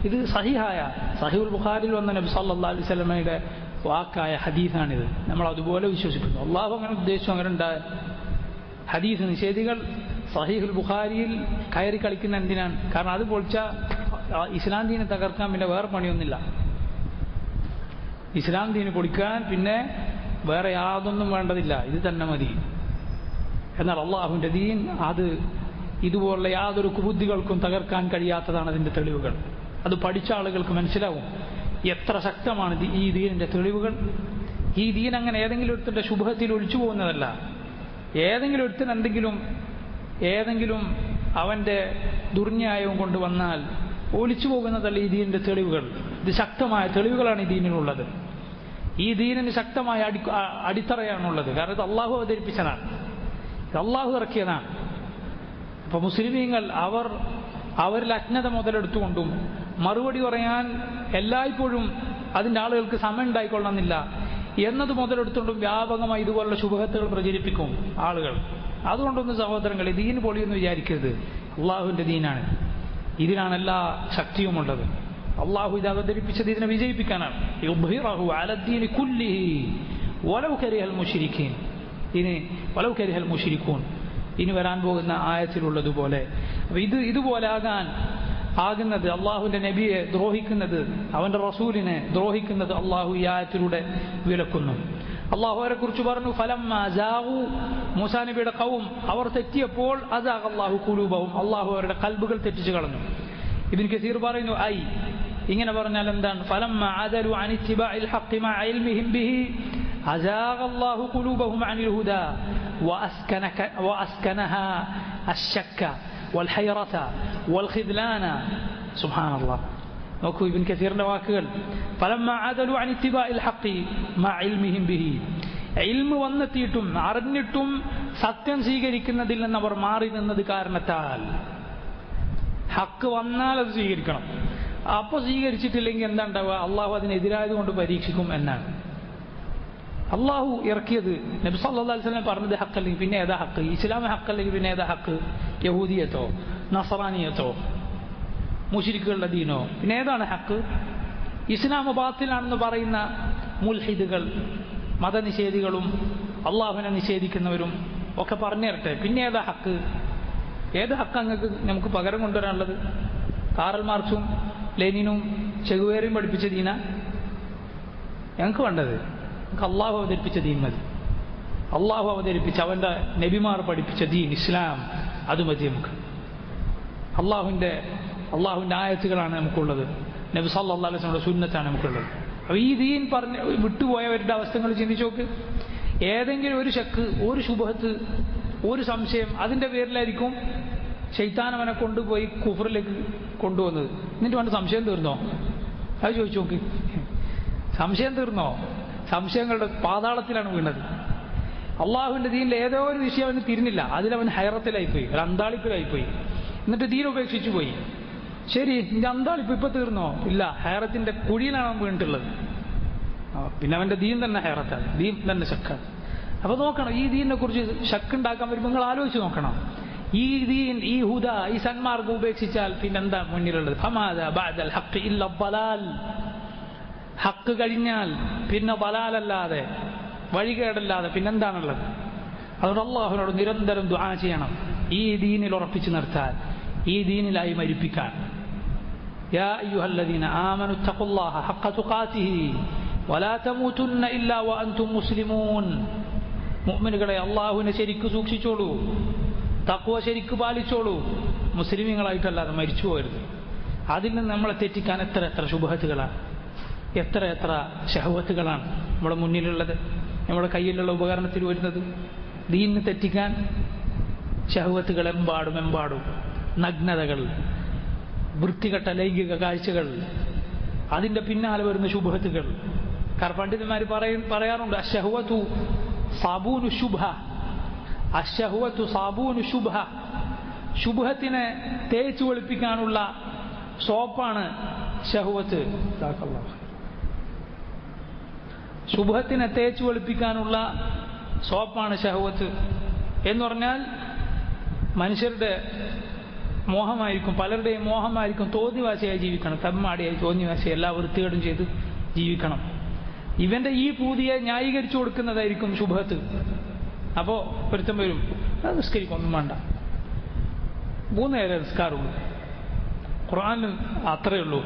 ഇത് സഹീഹുൽ ബുഖാരിയിൽ വന്ന നബി സല്ലല്ലാഹു അലൈഹി വസല്ലമയുടെ വാക്കായ ഹദീസാണിത്. നമ്മൾ അതുപോലെ വിശ്വസിക്കുന്നു. അള്ളാഹു അങ്ങനെ ഉദ്ദേശിച്ചു, അങ്ങനെ ഉണ്ടായ ഹദീസ് നിഷേധികൾ സഹീഹുൽ ബുഖാരിയിൽ കയറി കളിക്കുന്ന എന്തിനാണ്? കാരണം അത് പൊളിച്ചാൽ ഇസ്ലാം ദീനെ തകർക്കാൻ പിന്നെ വേറെ പണിയൊന്നുമില്ല. ഇസ്ലാം ദീന് പൊളിക്കാൻ പിന്നെ വേറെ യാതൊന്നും വേണ്ടതില്ല, ഇത് തന്നെ മതി. എന്നാൽ അള്ളാഹുവിൻ്റെ ദീൻ അത് ഇതുപോലുള്ള യാതൊരു കുബുദ്ധികൾക്കും തകർക്കാൻ കഴിയാത്തതാണ് അതിൻ്റെ തെളിവുകൾ. അത് പഠിച്ച ആളുകൾക്ക് മനസ്സിലാവും എത്ര ശക്തമാണ് ഈ ദീനിൻ്റെ തെളിവുകൾ. ഈ ദീൻ അങ്ങനെ ഏതെങ്കിലും ഒരുത്തിൻ്റെ ശുഭത്തിൽ ഒഴിച്ചു പോകുന്നതല്ല. ഏതെങ്കിലും ഒരുത്തിന് ഏതെങ്കിലും അവൻ്റെ ദുർന്യായവും കൊണ്ടുവന്നാൽ ഒലിച്ചു പോകുന്നതല്ല ഈ ദീനിൻ്റെ തെളിവുകൾ. ഇത് ശക്തമായ തെളിവുകളാണ് ഈ ദീനിനുള്ളത്. ഈ ദീനിന് ശക്തമായ അടിത്തറയാണുള്ളത്. കാരണം ഇത് അള്ളാഹു അവതരിപ്പിച്ചതാണ്, ഇത് അള്ളാഹു ഇറക്കിയതാണ്. അപ്പോൾ മുസ്ലിമീങ്ങൾ അവരിൽ അജ്ഞത മുതലെടുത്തുകൊണ്ടും മറുപടി പറയാൻ എല്ലായ്പ്പോഴും അതിൻ്റെ ആളുകൾക്ക് സമയം ഉണ്ടായിക്കൊള്ളണമെന്നില്ല എന്നത് മുതലെടുത്തുകൊണ്ടും വ്യാപകമായി ഇതുപോലുള്ള ശുഭഹത്തുകൾ പ്രചരിപ്പിക്കും ആളുകൾ. അതുകൊണ്ടൊന്നും സഹോദരങ്ങളെ ദീൻ പൊളിയെന്ന് വിചാരിക്കരുത്. അള്ളാഹുവിൻ്റെ ദീനാണ്, ഇതിനാണ് എല്ലാ ശക്തിയുമുള്ളത്. അള്ളാഹു ഇത് അവതരിപ്പിച്ചത് ഇതിനെ വിജയിപ്പിക്കാനാണ്. യുദ്ഹിറഹു അലദ്ദീനി കുല്ലിഹി വലൗ കരിഹൽ മുശ്രിക്കീൻ. വലൗ കരിഹൽ മുശ്രിക്കൂൻ ഇനി വരാൻ പോകുന്ന ആയത്തിലുള്ളതുപോലെ. അപ്പോൾ ഇതുപോലെ ആകുന്നത് അള്ളാഹുവിൻ്റെ നബിയെ ദ്രോഹിക്കുന്നത്, അവൻ്റെ റസൂലിനെ ദ്രോഹിക്കുന്നത് അള്ളാഹു ഈ ആയത്തിലൂടെ വിലക്കുന്നു. അള്ളാഹു അവരെ കുറിച്ച് പറഞ്ഞു, ഫലമ്മാ ജാഉ, മൂസാ നബിയുടെ ഖൗം അവർ തെറ്റിയപ്പോൾ അസാഖ അല്ലാഹു ഖുലൂബഹും, അള്ളാഹു അവരുടെ ഖൽബുകൾ തെറ്റിച്ചു കളഞ്ഞു. ഇബ്നു കസീർ പറയുന്നു, ഇങ്ങനെ പറഞ്ഞാൽ എന്താണ്? ഫലമ്മാ അദലു അൻ ഇത്തിബാഇൽ ഹഖ് മഅ ഇൽമിഹിം ബിഹി അസാഖ അല്ലാഹു ഖുലൂബഹും അനിൽ ഹുദാ വഅസ്കനഹാ അശ്ശക്ക വൽഹൈറത വൽഖിദ്ലാന. സുബ്ഹാനല്ലാഹ്. നോക്കൂ ഇബ്നു കസീറിന്റെ വാക്കുകൾ. ഫലമ്മാ അദലു അൻ ഇത്തിബാഇൽ ഹഖ് മഅ ഇൽമിഹിം ബിഹി, ഇൽമ് വന്നെത്തിയിട്ടും അറിഞ്ഞിട്ടും സത്യം സ്വീകരിക്കുന്നതിൽ നിന്ന് അവർ മാറി നിന്നത് കാരണത്താൽ. ഹക്ക് വന്നാൽ അത് സ്വീകരിക്കണം. അപ്പോൾ സ്വീകരിച്ചിട്ടില്ലെങ്കിൽ എന്താ ഉണ്ടാവുക? അള്ളാഹു അതിനെതിരായത് കൊണ്ട് പരീക്ഷിക്കും എന്നാണ്. അള്ളാഹു ഇറക്കിയത് നബി സല്ലല്ലാഹു അലൈഹി വസല്ലം പറഞ്ഞത് ഹക്കല്ലെങ്കിൽ പിന്നെ ഏതാ ഹക്ക്? ഇസ്ലാം ഹക്കല്ലെങ്കിൽ പിന്നെ ഏതാ ഹക്ക്? യഹൂദിയത്തോ നസറാനിയത്തോ മുശ്രിക്കുകളുടെ ദീനോ? പിന്നെ ഏതാണ് ഹക്ക്? ഇസ്ലാം ബാത്തിലാണെന്ന് പറയുന്ന മുൽഹിദുകൾ, മതനിഷേധികളും അള്ളാഹുവിനെ നിഷേധിക്കുന്നവരും ഒക്കെ പറഞ്ഞു തരട്ടെ, പിന്നെ ഏതാ ഹക്ക്? ഏത് ഹക്ക് നമുക്ക് പകരം കൊണ്ടുവരാനുള്ളത്? കാറൽ മാർക്സും ലെനിനും ചെഗുവേരയും പഠിപ്പിച്ച ദീന ഞങ്ങൾക്ക് വേണ്ടത്? നമുക്ക് അള്ളാഹു അവതരിപ്പിച്ച ദീൻ മതി. അള്ളാഹു അവതരിപ്പിച്ച അവൻ്റെ നബിമാർ പഠിപ്പിച്ച ദീൻ ഇസ്ലാം, അത് മതി നമുക്ക്. അള്ളാഹുവിൻ്റെ ആയത്തുകളാണ് നമുക്കുള്ളത്, നബി സല്ലല്ലാഹു അലൈഹി വസല്ലമയുടെ സുന്നത്താണ് നമുക്കുള്ളത്. അപ്പോൾ ഈ ദീൻ പറഞ്ഞ് വിട്ടുപോയവരുടെ അവസ്ഥകൾ ചിന്തിച്ചു നോക്ക്. ഏതെങ്കിലും ഒരു ശക്ക്, ഒരു ശുബഹത്ത്, ഒരു സംശയം, അതിൻ്റെ പേരിലായിരിക്കും ശൈത്താൻ അവനെ കൊണ്ടുപോയി കുഫറിലേക്ക് കൊണ്ടുവന്നത്. എന്നിട്ട് വേണ്ട സംശയം തീർന്നോ? അത് ചോദിച്ചു നോക്ക്. സംശയം തീർന്നോ? സംശയങ്ങളുടെ പാതാളത്തിലാണ് വീണത്. അള്ളാഹുവിൻ്റെ ദീനിൽ ഏതോ ഒരു വിഷയം അവന് തിരിഞ്ഞില്ല, അതിലവൻ ഹൈറത്തിലായിപ്പോയി, ഒരു അന്താളിപ്പിലായിപ്പോയി. എന്നിട്ട് ദീൻ ഉപേക്ഷിച്ചു പോയി. ശരി, നിന്റെ അന്താളിപ്പ് ഇപ്പം തീർന്നോ? ഇല്ല, ഹൈറത്തിൻ്റെ കുഴിയിലാണ് അവൻ വീണിട്ടുള്ളത്. പിന്നെ അവൻ്റെ ദീൻ തന്നെ ഹൈറത്താണ്, ദീൻ തന്നെ ശക്കാണ്. അപ്പോൾ നോക്കണം, ഈ ദീനിനെ കുറിച്ച് ശക്കുണ്ടാക്കാൻ വരുമ്പോൾ നിങ്ങൾ ആലോചിച്ച് നോക്കണം. ഈ ദീൻ, ഈ ഹുദ, ഈ സന്മാർഗം ഉപേക്ഷിച്ചാൽ പിന്നെന്താ മുന്നിലുള്ളത്? ഫമാദാ ബഅദൽ ഹഖ് ഇല്ല ളലാൽ. ഹക്ക് കഴിഞ്ഞാൽ പിന്നെ ബലാലല്ലാതെ, വഴികേടല്ലാതെ പിന്നെന്താണുള്ളത്? അതുകൊണ്ട് അള്ളാഹുവിനോട് നിരന്തരം ദുആ ചെയ്യണം, ഈ ദീനിൽ ഉറപ്പിച്ചു നിർത്താൻ, ഈ ദീനിലായി മരിപ്പിക്കാൻ. യാ അയ്യുഹല്ലദീന ആമനു തഖുല്ലാഹ ഹഖ്ക തുഖാതിഹി വലാ തമൂതുന്ന ഇല്ലാ വഅൻതും മുസ്ലിമൂൻ. മുഅ്മിനുകളെ, അള്ളാഹുവിനെ ശരിക്ക് സൂക്ഷിച്ചോളൂ, തഖ്വ ശരിക്ക് പാലിച്ചോളൂ, മുസ്ലിമീങ്ങളായിട്ടല്ലാതെ മരിച്ചു പോകരുത്. അതിൽ നിന്ന് നമ്മളെ തെറ്റിക്കാൻ എത്ര ശുബഹത്തുകളാണ്, എത്ര ശഹവത്തുകളാണ് നമ്മുടെ മുന്നിലുള്ളത്, നമ്മുടെ കയ്യിലുള്ള ഉപകരണത്തിൽ വരുന്നത്. ദീനിനെ തെറ്റിക്കാൻ ശഹവത്തുകൾ എമ്പാടും, നഗ്നതകൾ, വൃത്തികെട്ട ലൈംഗിക കാഴ്ചകൾ, അതിൻ്റെ പിന്നാലെ വരുന്ന ശുബഹത്തുകൾ. കാരണം പണ്ഡിതന്മാർ പറയാറുണ്ട്, അശ്ശഹ്വതു സാബൂനു ശുബ്ഹ, അശ്ശഹ്വതു സാബൂനു ശുബ്ഹ. ശുബ്ഹത്തിനെ തേച്ചു വെളുപ്പിക്കാനുള്ള സോപ്പാണ് ശഹ്വത്ത്. ശുബ്ഹത്തിനെ തേച്ചു വെളുപ്പിക്കാനുള്ള സോപ്പാണ് ശഹ്വത്ത് എന്ന് പറഞ്ഞാൽ മനുഷ്യരുടെ മോഹമായിരിക്കും, പലരുടെയും മോഹമായിരിക്കും തോന്നിവാസിയായി ജീവിക്കണം, തമ്മാടിയായി തോന്നിവാസി എല്ലാ വൃത്തികേടും ചെയ്ത് ജീവിക്കണം. ഇവന്റെ ഈ പൂതിയെ ന്യായീകരിച്ചു കൊടുക്കുന്നതായിരിക്കും ശുഭത്ത്. അപ്പോൾ പൊരുത്തം വരും, നിസ്കരിക്കൊന്നും വേണ്ട, 3 നേരം നിസ്കാരമുള്ളൂ. ഖുർആനിൽ അത്രയേ ഉള്ളൂ.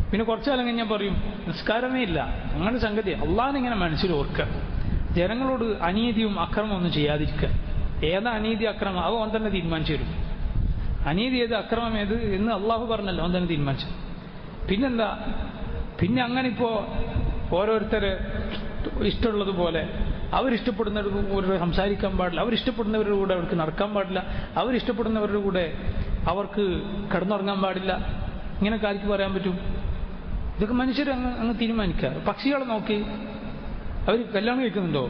പിന്നെ കുറച്ചു കാലം കഴിഞ്ഞാൽ പറയും നിസ്കാരമേ ഇല്ല. അങ്ങനെ സംഗതി അള്ളാഹിനെ മനസ്സിൽ ഓർക്കുക. ജനങ്ങളോട് അനീതിയും അക്രമവും ഒന്നും ചെയ്യാതിരിക്കുക. ഏതാ അനീതി അക്രമം അത് ഓൻ തന്നെ തീരുമാനിച്ചു തരും. അനീതി ഏത് അക്രമം ഏത് എന്ന് അള്ളാഹു പറഞ്ഞല്ലോ, ഓൻ തന്നെ തീരുമാനിച്ചു. പിന്നെന്താ, പിന്നെ അങ്ങനെ ഇപ്പോൾ ഓരോരുത്തര് ഇഷ്ടമുള്ളതുപോലെ അവരിഷ്ടപ്പെടുന്നവരോട് സംസാരിക്കാൻ പാടില്ല, അവരിഷ്ടപ്പെടുന്നവരുടെ കൂടെ അവർക്ക് നടക്കാൻ പാടില്ല, അവരിഷ്ടപ്പെടുന്നവരുടെ കൂടെ അവർക്ക് കിടന്നുറങ്ങാൻ പാടില്ല. ഇങ്ങനെയൊക്കെ ആർക്ക് പറയാൻ പറ്റും? ഇതൊക്കെ മനുഷ്യർ അങ്ങ് തീരുമാനിക്കുക. പക്ഷികളെ നോക്കി, അവർ കല്യാണം കഴിക്കുന്നുണ്ടോ?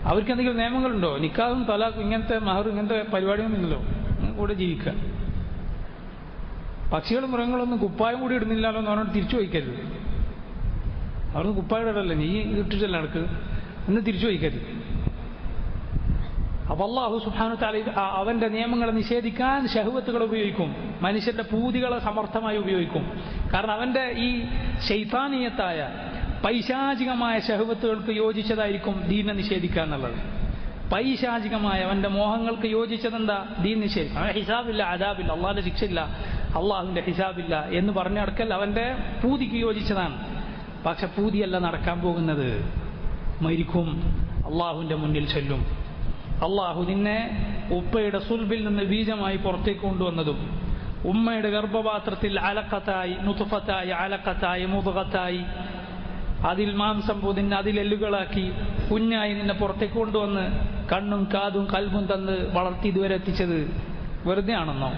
അവർക്ക് എന്തെങ്കിലും നിയമങ്ങളുണ്ടോ? നിക്കാഹും തലാഖും ഇങ്ങനത്തെ മഹർ ഇങ്ങനത്തെ പരിപാടിയൊന്നുമില്ലല്ലോ. കൂടെ ജീവിക്കുക. പക്ഷികളും മൃഗങ്ങളൊന്നും കുപ്പായം കൂടി ഇടുന്നില്ലല്ലോ എന്ന് പറഞ്ഞിട്ട് തിരിച്ചു വയ്ക്കരുത്. അവർക്ക് കുപ്പായം ഇടല്ലേ, നീ ഇട്ടിട്ടല്ല നടക്ക് എന്ന് തിരിച്ചു വയ്ക്കരുത്. അപ്പൊ അല്ലാഹു സുബ്ഹാനഹു വതആല അവന്റെ നിയമങ്ങളെ നിഷേധിക്കാൻ ശഹ്വത്തുകൾ ഉപയോഗിക്കും, മനുഷ്യന്റെ പൂതികളെ സമർത്ഥമായി ഉപയോഗിക്കും. കാരണം അവന്റെ ഈ ശൈത്താനീയത്തായ പൈശാചികമായ ശഹ്വത്തുകൾക്ക് യോജിച്ചതായിരിക്കും ദീനെ നിഷേധിക്കുക എന്നുള്ളത്. പൈശാചികമായ അവന്റെ മോഹങ്ങൾക്ക് യോജിച്ചതെന്താ? ദീൻ നിഷേധിക്കും. അവൻ ഹിസാബില്ല, അദാബില്ല, അള്ളാഹിന്റെ ശിക്ഷയില്ല, അള്ളാഹുവിന്റെ ഹിസാബില്ല എന്ന് പറഞ്ഞ അടക്കൽ അവന്റെ പൂതിക്ക് യോജിച്ചതാണ്. പക്ഷെ പൂതിയല്ല നടക്കാൻ പോകുന്നത്. മരിക്കും, അള്ളാഹുവിന്റെ മുന്നിൽ ചെല്ലും. അള്ളാഹു നിന്നെ ഉപ്പയുടെ സുൽബിൽ നിന്ന് ബീജമായി പുറത്തേക്ക് കൊണ്ടുവന്നതും ഉമ്മയുടെ ഗർഭപാത്രത്തിൽ അലക്കത്തായി, നുത്ഫത്തായി, അലക്കത്തായി, മുദ്ഗത്തായി, അതിൽ മാംസം പൊതിഞ്ഞ് അതിൽ എല്ലുകളാക്കി കുഞ്ഞായി നിന്നെ പുറത്തേക്ക് കൊണ്ടുവന്ന് കണ്ണും കാതും കൽബും തന്ന് വളർത്തി ഇതുവരെ എത്തിച്ചത് വെറുതെ ആണെന്നോ?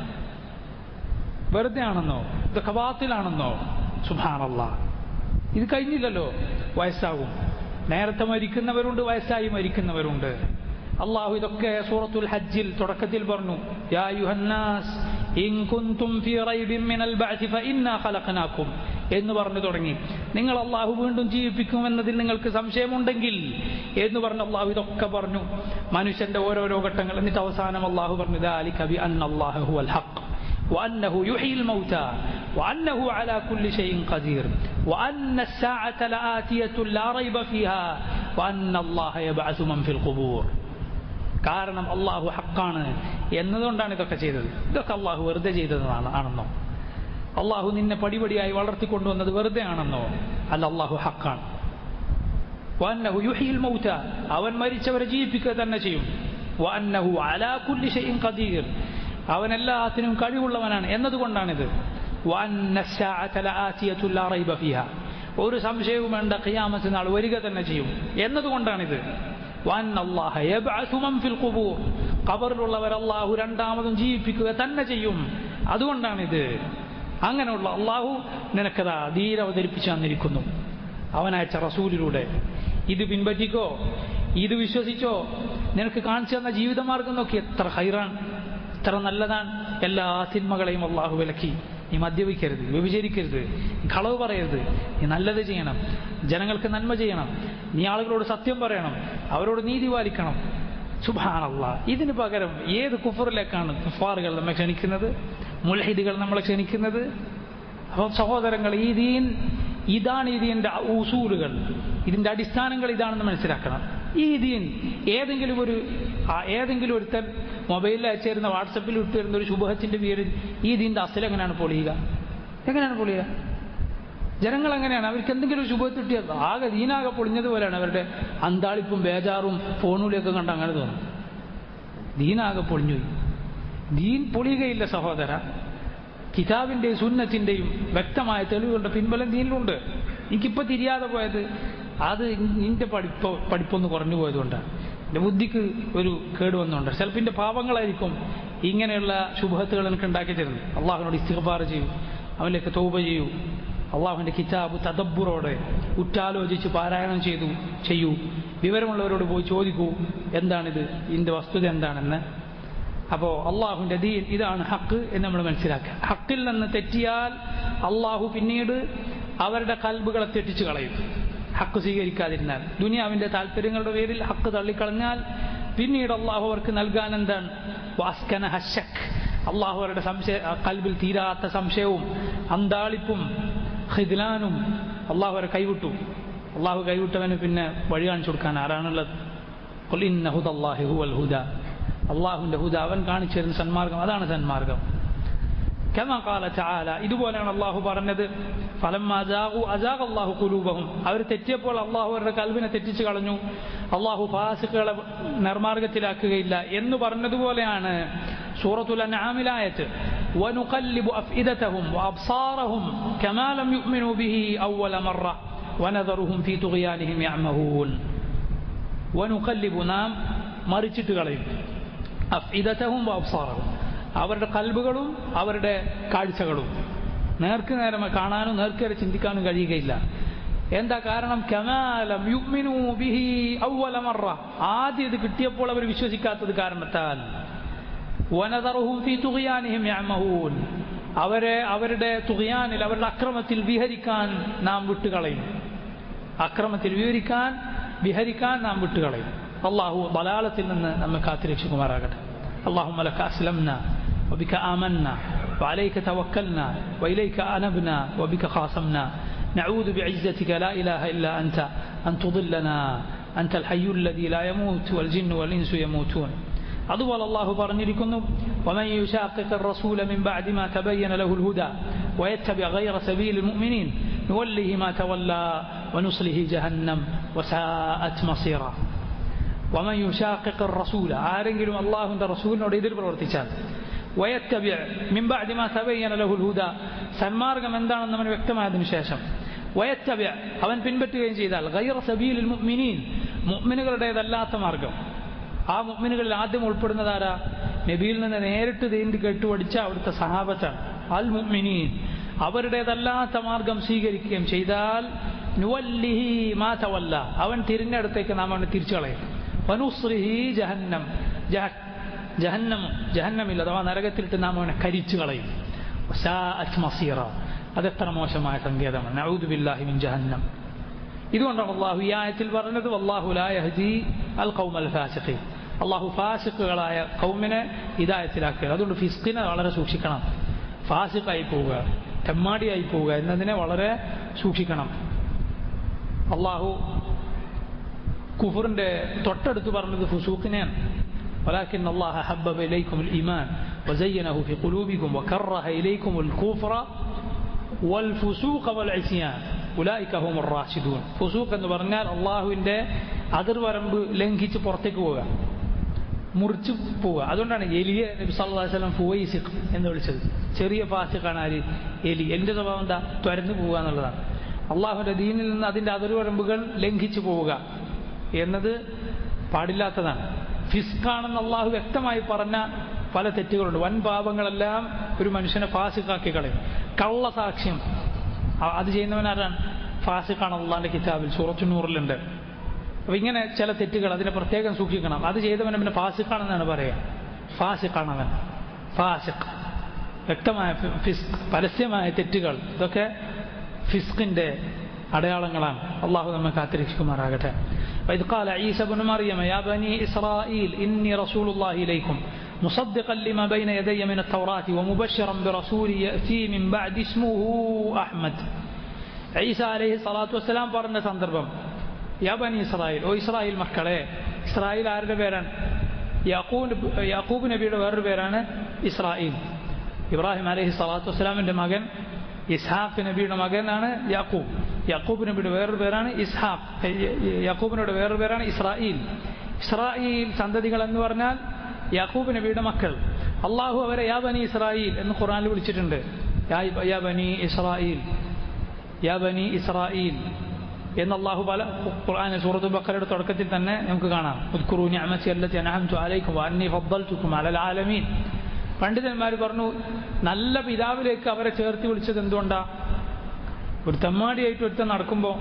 വെറുതെ ആണെന്നോ? ഇതൊക്കെ ബാത്തിലാണെന്നോ? സുബ്ഹാനല്ലാഹ്. ഇത് കഴിഞ്ഞില്ലല്ലോ. വയസ്സാകും, നേരത്തെ മരിക്കുന്നവരുണ്ട്, വയസ്സായി മരിക്കുന്നവരുണ്ട്. അള്ളാഹു ഇതൊക്കെ സൂറത്തുൽ ഹജ്ജിൽ തുടക്കത്തിൽ പറഞ്ഞു, യാ അയ്യുഹന്നാസ് ഇൻ കുൻതും ഫീ റൈബിൻ മിനൽ ബഅ്സി ഫഇന്നാ ഖലഖനാകും എന്ന് പറഞ്ഞു തുടങ്ങി. നിങ്ങൾ അള്ളാഹു വീണ്ടും ജീവിപ്പിക്കുമെന്നതിൽ നിങ്ങൾക്ക് സംശയമുണ്ടെങ്കിൽ എന്ന് പറഞ്ഞ് അള്ളാഹു ഇതൊക്കെ പറഞ്ഞു, മനുഷ്യന്റെ ഓരോരോ ഘട്ടങ്ങൾ. എന്നിട്ട് അവസാനം അള്ളാഹു പറഞ്ഞു, ദാലിക ബിഅന്നല്ലാഹ ഹുവൽ ഹഖ് വഅന്നഹു യുഹ്യിൽ മൗതാ വഅന്നഹു അലാ കുല്ലി ഷൈഇൻ ഖദീർ വഅന്ന അസ്സാഅത ലആതിയത്തുൻ ലാ റൈബ ഫീഹാ വഅന്നല്ലാഹ യബ്അസു മൻ ഫിൽ ഖുബൂർ. കാരണം അള്ളാഹു ഹക്കാണ് എന്നതുകൊണ്ടാണ് ഇതൊക്കെ ചെയ്തത്. ഇതൊക്കെ അള്ളാഹു വെറുതെ ചെയ്തതാണെന്നോ? അള്ളാഹു നിന്നെ പടിപടിയായി വളർത്തിക്കൊണ്ടുവന്നത് വെറുതെ ആണെന്നോ? അല്ല, അള്ളാഹു ഹക്കാണ്. വഅന്നഹു യുഹ്യിൽ മൗതാ, അവൻ മരിച്ചവരെ ജീവിപ്പിക്കുക തന്നെ ചെയ്യും. വഅന്നഹു അലാ കുല്ലി ഷൈഇൻ ഖദീർ, അവൻ എല്ലാത്തിനും കഴിവുള്ളവനാണ് എന്നതുകൊണ്ടാണിത്. വഅന്ന അസ്സാഅത ലആതിയത്തുൻ ലാ റൈബ ഫീഹാ, ഒരു സംശയവും വേണ്ട, ഖിയാമത്ത് നാൾ വരിക തന്നെ ചെയ്യും എന്നതുകൊണ്ടാണിത്. വഅന്നല്ലാഹ യബ്അസു മൻ ഫിൽ ഖുബൂർ, ഖബറിലുള്ളവർ അല്ലാഹു രണ്ടാമതും ജീവിപ്പിക്കുക തന്നെ ചെയ്യും. അതുകൊണ്ടാണിത്. അങ്ങനെയുള്ള അള്ളാഹു നിനക്കതാ ധീര അവതരിപ്പിച്ചു തന്നിരിക്കുന്നു അവനയച്ച റസൂലിലൂടെ. ഇത് പിൻപറ്റിക്കോ, ഇത് വിശ്വസിച്ചോ, നിനക്ക് കാണിച്ചു തന്ന ജീവിതമാർഗം നോക്കി എത്ര ഹൈറാൻ, എത്ര നല്ലതാണ്. എല്ലാ തിന്മകളെയും അള്ളാഹു വിലക്കി. നീ മദ്യപിക്കരുത്, വ്യഭിചരിക്കരുത്, നീ കളവ് പറയരുത്, നീ നല്ലത് ചെയ്യണം, ജനങ്ങൾക്ക് നന്മ ചെയ്യണം, നീ ആളുകളോട് സത്യം പറയണം, അവരോട് നീതി പാലിക്കണം. സുബ്ഹാനല്ലാഹ്. ഇതിന് പകരം ഏത് കുഫറിലേക്കാണ് കുഫാറുകൾ നമ്മെ ക്ഷണിക്കുന്നത്, മുൽഹിദുകൾ നമ്മളെ ക്ഷണിക്കുന്നത്? അപ്പോൾ സഹോദരങ്ങൾ, ഈ ദീൻ ഇതാണ്, ഈ ദീൻ്റെ ഉസൂലുകൾ, ഇതിൻ്റെ അടിസ്ഥാനങ്ങൾ ഇതാണെന്ന് മനസ്സിലാക്കണം. ഈ ദീൻ ഏതെങ്കിലും ഒരുത്തൻ മൊബൈലിൽ അയച്ചുതരുന്ന, വാട്സപ്പിൽ ഇട്ടുതരുന്ന ഒരു ശുഭഹത്തിന്റെ പേരിൽ ഈ ദീൻ്റെ അസൽ എങ്ങനെയാണ് പൊളിയുക? എങ്ങനെയാണ് പൊളിയുക? ജനങ്ങൾ എങ്ങനെയാണ്, അവർക്ക് എന്തെങ്കിലും ഒരു ശുഭത്ത് കിട്ടിയാൽ ആകെ ദീനാകെ പൊളിഞ്ഞതുപോലെയാണ് അവരുടെ അന്താളിപ്പും ബേജാറും ഫോണുകളിലൊക്കെ കണ്ട് അങ്ങനെ തോന്നും. ദീനാകെ പൊളിഞ്ഞുപോയി. ദീൻ പൊളിയുകയില്ല സഹോദര. കിതാബിൻ്റെയും സുന്നത്തിൻ്റെയും വ്യക്തമായ തെളിവുകളുടെ പിൻബലം ദീനിലുണ്ട്. എനിക്കിപ്പോൾ തിരിയാതെ പോയത് അത് നിന്റെ പഠിപ്പൊന്ന് കുറഞ്ഞു പോയതുകൊണ്ടാണ്, എൻ്റെ ബുദ്ധിക്ക് ഒരു കേടുവന്നുകൊണ്ട്. ചിലപ്പോൾ എൻ്റെ പാപങ്ങളായിരിക്കും ഇങ്ങനെയുള്ള ശുഭത്തുകൾ എനിക്ക് ഉണ്ടാക്കി തരുന്നത്. അള്ളാഹുവിനോട് ഇസ്തിഗ്ഫാർ ചെയ്യൂ, അവനിലേക്ക് തൗബ ചെയ്യൂ, അള്ളാഹുവിൻ്റെ കിതാബ് തദബ്ബുറോടെ ഉറ്റാലോചിച്ച് പാരായണം ചെയ്യൂ, വിവരമുള്ളവരോട് പോയി ചോദിക്കൂ എന്താണിത്, ഇതിൻ്റെ വസ്തുത എന്താണെന്ന്. അപ്പോൾ അള്ളാഹുവിൻ്റെ ദീൻ ഇതാണ് ഹക്ക് എന്ന് നമ്മൾ മനസ്സിലാക്കുക. ഹക്കിൽ നിന്ന് തെറ്റിയാൽ അള്ളാഹു പിന്നീട് അവരുടെ കൽബുകളെ തെറ്റിച്ച് കളയും. ഹക്ക് സ്വീകരിക്കാതിരുന്നാൽ, ദുനിയാവിൻ്റെ താല്പര്യങ്ങളുടെ പേരിൽ ഹക്ക് തള്ളിക്കളഞ്ഞാൽ പിന്നീട് അള്ളാഹു അവർക്ക് നൽകാൻ എന്താണ്? വാസ്കന ഹശക്, അള്ളാഹു അവരുടെ കൽബിൽ തീരാത്ത സംശയവും അന്താളിപ്പും ഖിദ്ലാനും അള്ളാഹു അവരെ കൈവിട്ടു. അള്ളാഹു കൈവിട്ടവന് പിന്നെ വഴി കാണിച്ചു കൊടുക്കാൻ ആരാണുള്ളത്? ഖുൽ ഇന്ന ഹുദല്ലാഹി ഹുവൽ ഹുദ അള്ളാഹുവിൻ്റെ ഹുദ, അവൻ കാണിച്ചു തരുന്ന സന്മാർഗം, അതാണ് സന്മാർഗം. കമാ ഖാല തആല, ഇതുപോലെയാണ് അള്ളാഹു പറഞ്ഞത്, ഫലമ്മാ ജാഉ അസാഖ അല്ലാഹു ഖുലൂബഹും, അവർ തെറ്റിയപ്പോൾ അള്ളാഹു അവരുടെ കൽബിനെ തെറ്റിച്ച് കളഞ്ഞു. അള്ളാഹു ഫാസിഖുകളെ നിർമാർഗത്തിലാക്കുകയില്ല എന്ന് പറഞ്ഞതുപോലെയാണ് സൂറത്തുൽ അൻആമിലെ ആയത്ത്, വനുഖല്ലിബു അഫ്ഇദതഹും വഅബ്സാറഹും കമാ ലം യുഅ്മിനൂ ബിഹി അവ്വല മറ വനദറുഹും ഫീ തുഗ്യാനിഹിം യഅമഹൂൻ. വനുഖല്ലിബു, നാം മറിച്ചിട്ട് കളയും, അഫ്ഇദതഹും വഅബ്സാറഹും, അവരുടെ കൽബുകളും അവരുടെ കാഴ്ചകളും. നേർക്ക് നേരം കാണാനും നേർക്കേറെ ചിന്തിക്കാനും കഴിയുകയില്ല. എന്താ കാരണം? കമാലം യുഅ്മിനൂ ബിഹി അവ്വല മറ, ആദ്യം ഇത് കിട്ടിയപ്പോൾ അവർ വിശ്വസിക്കാത്തത് കാരണത്താൽ. വനദറുഹും ഫീ തുഗ്യാനിഹിം യഅമഹൂൻ, അവരുടെ തുഗ്യാനിൽ, അവരുടെ അക്രമത്തിൽ വിഹരിക്കാൻ നാം വിട്ടുകളയും. അക്രമത്തിൽ വിഹരിക്കാൻ നാം വിട്ടുകളയും. അള്ളാഹു ളലാലത്തിൽ നിന്ന് നമ്മെ കാത്തുരക്ഷിക്കുമാറാകട്ടെ. اللهم لك أسلمنا وبك آمنا وعليك توكلنا وإليك أنبنا وبك خاصمنا نعوذ بعزتك لا إله إلا أنت أن تضلنا أنت الحي الذي لا يموت والجن والإنس يموتون. അതുപോലെ അള്ളാഹു പറഞ്ഞിരിക്കുന്നു, ومن يشاقق الرسول من بعد ما تبين له الهدى ويتبع غير سبيل المؤمنين نوله ما تولى ونصله جهنم وساءت مصيرا. ومن يشاقق الرسول, ആരെങ്കിലും അള്ളാഹുവിൻ്റെ റസൂലിനോട് എതിർ പ്രവർത്തിച്ചാൽ, വയത്തബിഅ മിൻ ബഅദി മാ തബയ്യന ലഹുൽ ഹുദ, സന്മാർഗം എന്താണെന്ന് അവന് വ്യക്തമായതിനു ശേഷം, വയത്തബിഅ, അവൻ പിൻപറ്റുകയും ചെയ്താൽ, ഗൈറ സബീലിൽ മുഅ്മിനീൻ, മുഅ്മിനുകളുടേതല്ലാത്ത മാർഗം. ആ മുഅ്മിനുകളിൽ ആദ്യം ഉൾപ്പെടുന്നതാരാ? നബിയിൽ നിന്ന് നേരിട്ട് തീണ്ടി കേട്ടുപഠിച്ച അവിടുത്തെ സഹാബത്താണ്. അൽ മുഅ്മിനീൻ, അവരുടേതല്ലാത്ത മാർഗം സ്വീകരിക്കുകയും ചെയ്താൽ, നുവല്ലിഹി മാ തവല്ല, അവൻ തിരിഞ്ഞടുത്തേക്ക് നാം അവനെ തിരിച്ചു കളയും. വനുസ്രിഹി ജഹന്നം, ജഹന്നമിൽ അഥവാ നരകത്തിലിട്ട് നാം അവനെ കരിച്ചു കളയും. വസാഅത് മസീറ, അതെത്ര മോശമായ സങ്കേതമാണ്. നഊദു ബില്ലാഹി മിൻ ജഹന്നം. ഇതുകൊണ്ടാണ് അള്ളാഹു ഈ ആയത്തിൽ പറഞ്ഞത്, വല്ലാഹു ലാ യഹ്ദി അൽ ഖൗമൽ ഫാസിഖീൻ, അള്ളാഹു ഫാസിഖുകളായ ഖൗമിനെ ഹിദായത്തിലാക്കുക. അതുകൊണ്ട് ഫിസ്ഖിനെ വളരെ സൂക്ഷിക്കണം. ഫാസിഖായി പോവുക, തെമ്മാടിയായി പോവുക എന്നതിനെ വളരെ സൂക്ഷിക്കണം. അള്ളാഹു കുഫറിന്റെ തൊട്ടടുത്ത് പറഞ്ഞത് ഫുസൂഖിനെയാണ്. ولكن الله حبب إليكم الإيمان وزينه في قلوبكم وكره إليكم الكفر والفسوق والعصيان أولئك هم الراشدون. ഫുസൂഖ് എന്ന് പറഞ്ഞാൽ അള്ളാഹുവിൻ്റെ അതിർവരമ്പ് ലംഘിച്ച് പുറത്തേക്ക് പോവുക, മുറിച്ച് പോവുക. അതുകൊണ്ടാണ് എലിയെ നബി സല്ലല്ലാഹു അലൈഹി വസല്ലം ഫുവൈസിഖ് എന്ന് വിളിച്ചത്. ചെറിയ ഫാസിഖാണ് ആര്? എലി. എലിൻ്റെ സ്വഭാവം എന്താ? തുരന്നു പോവുക എന്നുള്ളതാണ്. അള്ളാഹുവിൻ്റെ ദീനിൽ നിന്ന് അതിൻ്റെ അതിർവരമ്പുകൾ ലംഘിച്ചു പോവുക എന്നത് പാടില്ലാത്തതാണ്. ഫിസ്ഖാണെന്ന് അള്ളാഹു വ്യക്തമായി പറഞ്ഞ പല തെറ്റുകളുണ്ട്. വൻ പാപങ്ങളെല്ലാം ഒരു മനുഷ്യനെ ഫാസിഖാക്കി കളയും. കള്ളസാക്ഷ്യം, അത് ചെയ്യുന്നവനാരാണ്? ഫാസിഖാണ്. അള്ളാഹിൻ്റെ കിതാബിൽ സൂറത്തുൻ നൂറിലുണ്ട്. അപ്പം ഇങ്ങനെ ചില തെറ്റുകൾ, അതിനെ പ്രത്യേകം സൂക്ഷിക്കണം. അത് ചെയ്തവനെ പിന്നെ ഫാസിഖാണെന്നാണ് പറയുക. ഫാസിഖാണവൻ, ഫാസിഖ്. വ്യക്തമായ ഫിസ്ഖ്, പരസ്യമായ തെറ്റുകൾ, ഇതൊക്കെ ഫിസ്ഖിൻ്റെ അടയാളങ്ങളാണ്. അള്ളാഹു നമ്മെ കാത്തിരക്ഷിക്കുമാറാകട്ടെ. وإذ قال عيسى بن مريم يا بني إسرائيل إني رسول الله إليكم مصدقا لما بين يدي من التوراة ومبشرا برسول يأتي من بعد اسمه أحمد. عيسى عليه الصلاة والسلام പറഞ്ഞ സന്ദർഭം, യാ ബനി ഇസ്രായേൽ, ഓ ഇസ്രായേൽ മക്കളെ. ഇസ്രായേൽ ആരുടെ പേരാണ്? യാക്കൂബ് നബിയുടെ വേറൊരു പേരാണ് ഇസ്രായേൽ. ഇബ്രാഹിം അലൈഹി സ്വലാത്തു വസ്സലാമിൻ്റെ മകൻ ഇസ്ഹാഖ് നബിയുടെ മകനാണ് യാക്കൂബ്. യാക്കൂബ് നബിയുടെ വേറൊരു പേരാണ് ഇസ്ഹാഖ്. യാക്കൂബിനോട് വേറൊരു പേരാണ് ഇസ്രായേൽ. ഇസ്രായേൽ സന്തതികൾ എന്ന് പറഞ്ഞാൽ യാക്കൂബ് നബിയുടെ മക്കൾ. അള്ളാഹു അവരെ യാ ബനി ഇസ്രായേൽ എന്ന് ഖുർആനിൽ വിളിച്ചിട്ടുണ്ട്. യാ ബനി ഇസ്രായേൽ, യാ ബനി ഇസ്രായേൽ എന്ന് അള്ളാഹു പല ഖുർആനിൽ സൂറത്തുൽ ബഖറയുടെ തുടക്കത്തിൽ തന്നെ നമുക്ക് കാണാം. ഉദ്കുറൂ നിഅമതി അല്ലതി അൻഅംതു അലൈക്കും വഅന്നി ഫദ്ദൽതുക്കും അലൽ ആലമീൻ. പണ്ഡിതന്മാർ പറഞ്ഞു, നല്ല പിതാവിലേക്ക് അവരെ ചേർത്ത് വിളിച്ചത് എന്തുകൊണ്ടാ? ഒരു തെമ്മാടിയായിട്ട് ഒരുത്തൻ നടക്കുമ്പോൾ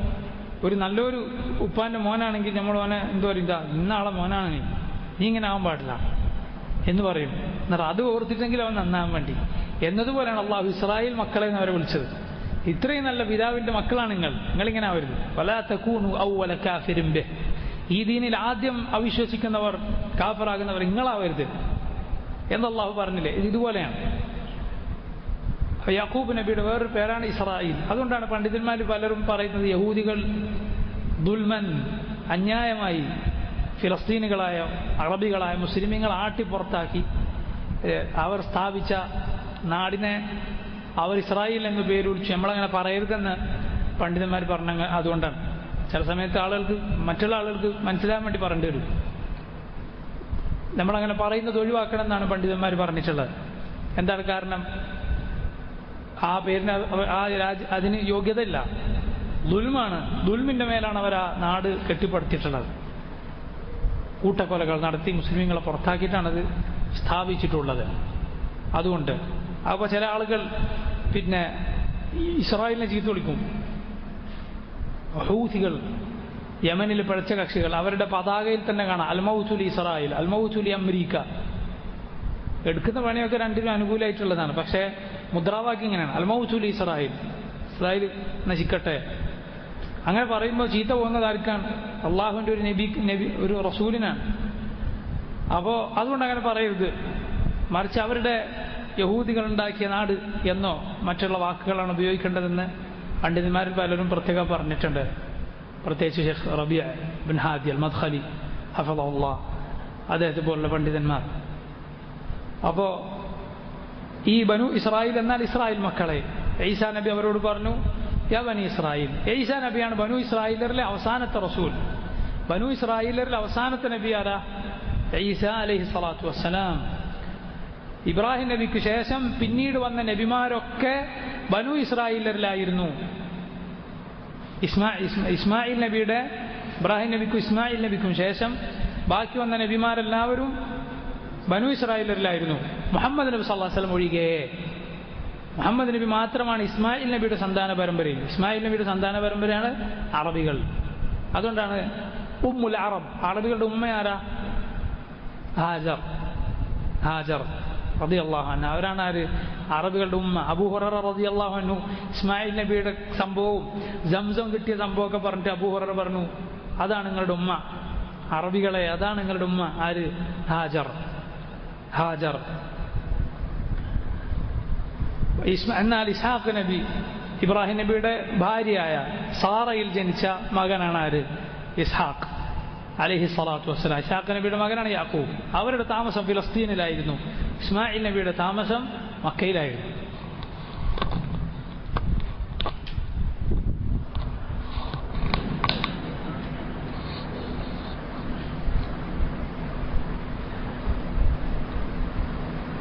ഒരു നല്ലൊരു ഉപ്പാൻ്റെ മോനാണെങ്കിൽ നമ്മൾ മോനെ എന്തോ പറയും, ഇന്നാളെ മോനാണ് നീ ഇങ്ങനെ ആവാൻ പാടില്ല എന്ന് പറയും. എന്നാൽ അത് ഓർത്തിട്ടെങ്കിൽ അവൻ നന്നാകാൻ വേണ്ടി എന്നതുപോലെയാണ് അള്ളാഹു ഇസ്രായേൽ മക്കളെ എന്ന് അവരെ വിളിച്ചത്. ഇത്രയും നല്ല പിതാവിൻ്റെ മക്കളാണ് നിങ്ങളിങ്ങനെ ആവരുത്. വലാ തകൂനു അവ്വല കാഫിരിൻ ബിഹ്, ഈ ദീനിൽ ആദ്യം അവിശ്വസിക്കുന്നവർ, കാഫിറാകുന്നവർ നിങ്ങളാവരുത് എന്ന് അള്ളാഹു പറഞ്ഞില്ലേ. ഇതുപോലെയാണ്. യാക്കൂബ് നബിയുടെ വേറൊരു പേരാണ് ഇസ്രായേൽ. അതുകൊണ്ടാണ് പണ്ഡിതന്മാർ പലരും പറയുന്നത് യഹൂദികൾ ദുൽമൻ, അന്യായമായി ഫിലസ്തീനുകളായ അറബികളായ മുസ്ലിമീങ്ങൾ ആട്ടിപ്പുറത്താക്കി അവർ സ്ഥാപിച്ച നാടിനെ അവർ ഇസ്രായേൽ എന്ന് പേരുവിളിച്ചു. നമ്മളങ്ങനെ പറയരുതെന്ന് പണ്ഡിതന്മാർ പറഞ്ഞ അതുകൊണ്ടാണ്. ചില സമയത്ത് ആളുകൾക്ക് മറ്റുള്ള ആളുകൾക്ക് മനസ്സിലാൻ വേണ്ടി പറയേണ്ടി വരും. നമ്മളങ്ങനെ പറയുന്നത് ഒഴിവാക്കണം എന്നാണ് പണ്ഡിതന്മാർ പറഞ്ഞിട്ടുള്ളത്. എന്താണ് കാരണം? ആ പേരിന് അതിന് യോഗ്യതയില്ല. ദുൽമാണ്. ദുൽമിൻ്റെ മേലാണ് അവർ ആ നാട് കെട്ടിപ്പടുത്തിട്ടുള്ളത്. കൂട്ടക്കൊലകൾ നടത്തി മുസ്ലിമീങ്ങളെ പുറത്താക്കിയിട്ടാണത് സ്ഥാപിച്ചിട്ടുള്ളത്. അതുകൊണ്ട് അപ്പോൾ ചില ആളുകൾ പിന്നെ ഇസ്രായേലിനെ ചീത്ത വിളിക്കും. ഹൂസികൾ, യമനിൽ പിഴച്ച കക്ഷികൾ, അവരുടെ പതാകയിൽ തന്നെ കാണാം അൽമൗത്തുലി ഇസ്രായേൽ, അൽമൗത്തുലി അമേരിക്ക. എടുക്കുന്ന പണിയൊക്കെ രണ്ടിനും അനുകൂലമായിട്ടുള്ളതാണ്. പക്ഷേ മുദ്രാവാക്യം ഇങ്ങനെയാണ്, അൽമൗത്തുലി ഇസ്രായേൽ, ഇസ്രായേൽ നശിക്കട്ടെ. അങ്ങനെ പറയുമ്പോൾ ചീത്ത പോകുന്നത് ആർക്കാണ്? അള്ളാഹുവിൻ്റെ ഒരു റസൂലിനാണ്. അപ്പോൾ അതുകൊണ്ട് അങ്ങനെ പറയരുത്. മറിച്ച് അവരുടെ യഹൂദികൾ ഉണ്ടാക്കിയ നാട് എന്നോ മറ്റുള്ള വാക്കുകളാണ് ഉപയോഗിക്കേണ്ടതെന്ന് പണ്ഡിതന്മാരിൽ പലരും പ്രത്യേകം പറഞ്ഞിട്ടുണ്ട്. പ്രത്യേകിച്ച് ഷെയ്ഖ് റബിയ ബിൻ ഹാദി അൽ മദ്ഖലി ഹഫളഹുല്ലാഹ്, അദ്ദേഹത്തെ പോലുള്ള പണ്ഡിതന്മാർ. അപ്പോൾ ഈ ബനു ഇസ്രായേൽ എന്നാൽ ഇസ്രായേൽ മക്കളെ, ഈസാ നബി അവരോട് പറഞ്ഞു യാ ബനി ഇസ്രായേൽ. ഈസാ നബിയാണ് ബനു ഇസ്രായേലരിലെ അവസാനത്തെ റസൂൽ. ബനു ഇസ്രായേലരിൽ അവസാനത്തെ നബി ആരാ? ഈസാ അലൈഹി സ്വലാത്തു വസ്സലാം. ഇബ്രാഹിം നബിക്ക് ശേഷം പിന്നീട് വന്ന നബിമാരൊക്കെ ബനു ഇസ്രായേലരിലായിരുന്നു. ഇസ്മായിൽ നബിയുടെ, ഇബ്രാഹിം നബിക്കും ഇസ്മായിൽ നബിക്കും ശേഷം ബാക്കി വന്ന നബിമാരെല്ലാവരും ബനു ഇസ്രായേലരിലായിരുന്നു. മുഹമ്മദ് നബി സല്ലല്ലാഹു അലൈഹി വസല്ലം ഒഴികെ. മുഹമ്മദ് നബി മാത്രമാണ് ഇസ്മായിൽ നബിയുടെ സന്താന പരമ്പരയിൽ. ഇസ്മായിൽ നബിയുടെ സന്താന പരമ്പരയാണ് അറബികൾ. അതുകൊണ്ടാണ് ഉമ്മുൽ അറബ്, അറബികളുടെ ഉമ്മ ആരാ? ഹാജർ റളിയല്ലാഹു അൻഹ. അവരാണ് ആര്? അറബികളുടെ ഉമ്മ. അബൂ ഹുറൈറ റളിയല്ലാഹു അൻഹു ഇസ്മായിൽ നബിയുടെ സംഭവവും സംസം കിട്ടിയ സംഭവമൊക്കെ പറഞ്ഞിട്ട് അബൂ ഹുറൈറ പറഞ്ഞു, അതാണ് നിങ്ങളുടെ ഉമ്മ അറബികളെ, അതാണ് നിങ്ങളുടെ ഉമ്മ. ആര്? ഹാജർ. എന്നാൽ ഇസ്ഹാഖ് നബി ഇബ്രാഹിം നബിയുടെ ഭാര്യയായ സാറയിൽ ജനിച്ച മകനാണ് ആര്? ഇസ്ഹാഖ് അലൈഹി സ്വലാത്തു വസ്സലാം. ഇസ്ഹാഖ് നബിയുടെ മകനാണ് യാക്കൂബ്. അവരുടെ താമസം ഫിലസ്തീനിലായിരുന്നു. ഇസ്മായിൽ നബിയുടെ താമസം മക്കയിലായിരുന്നു.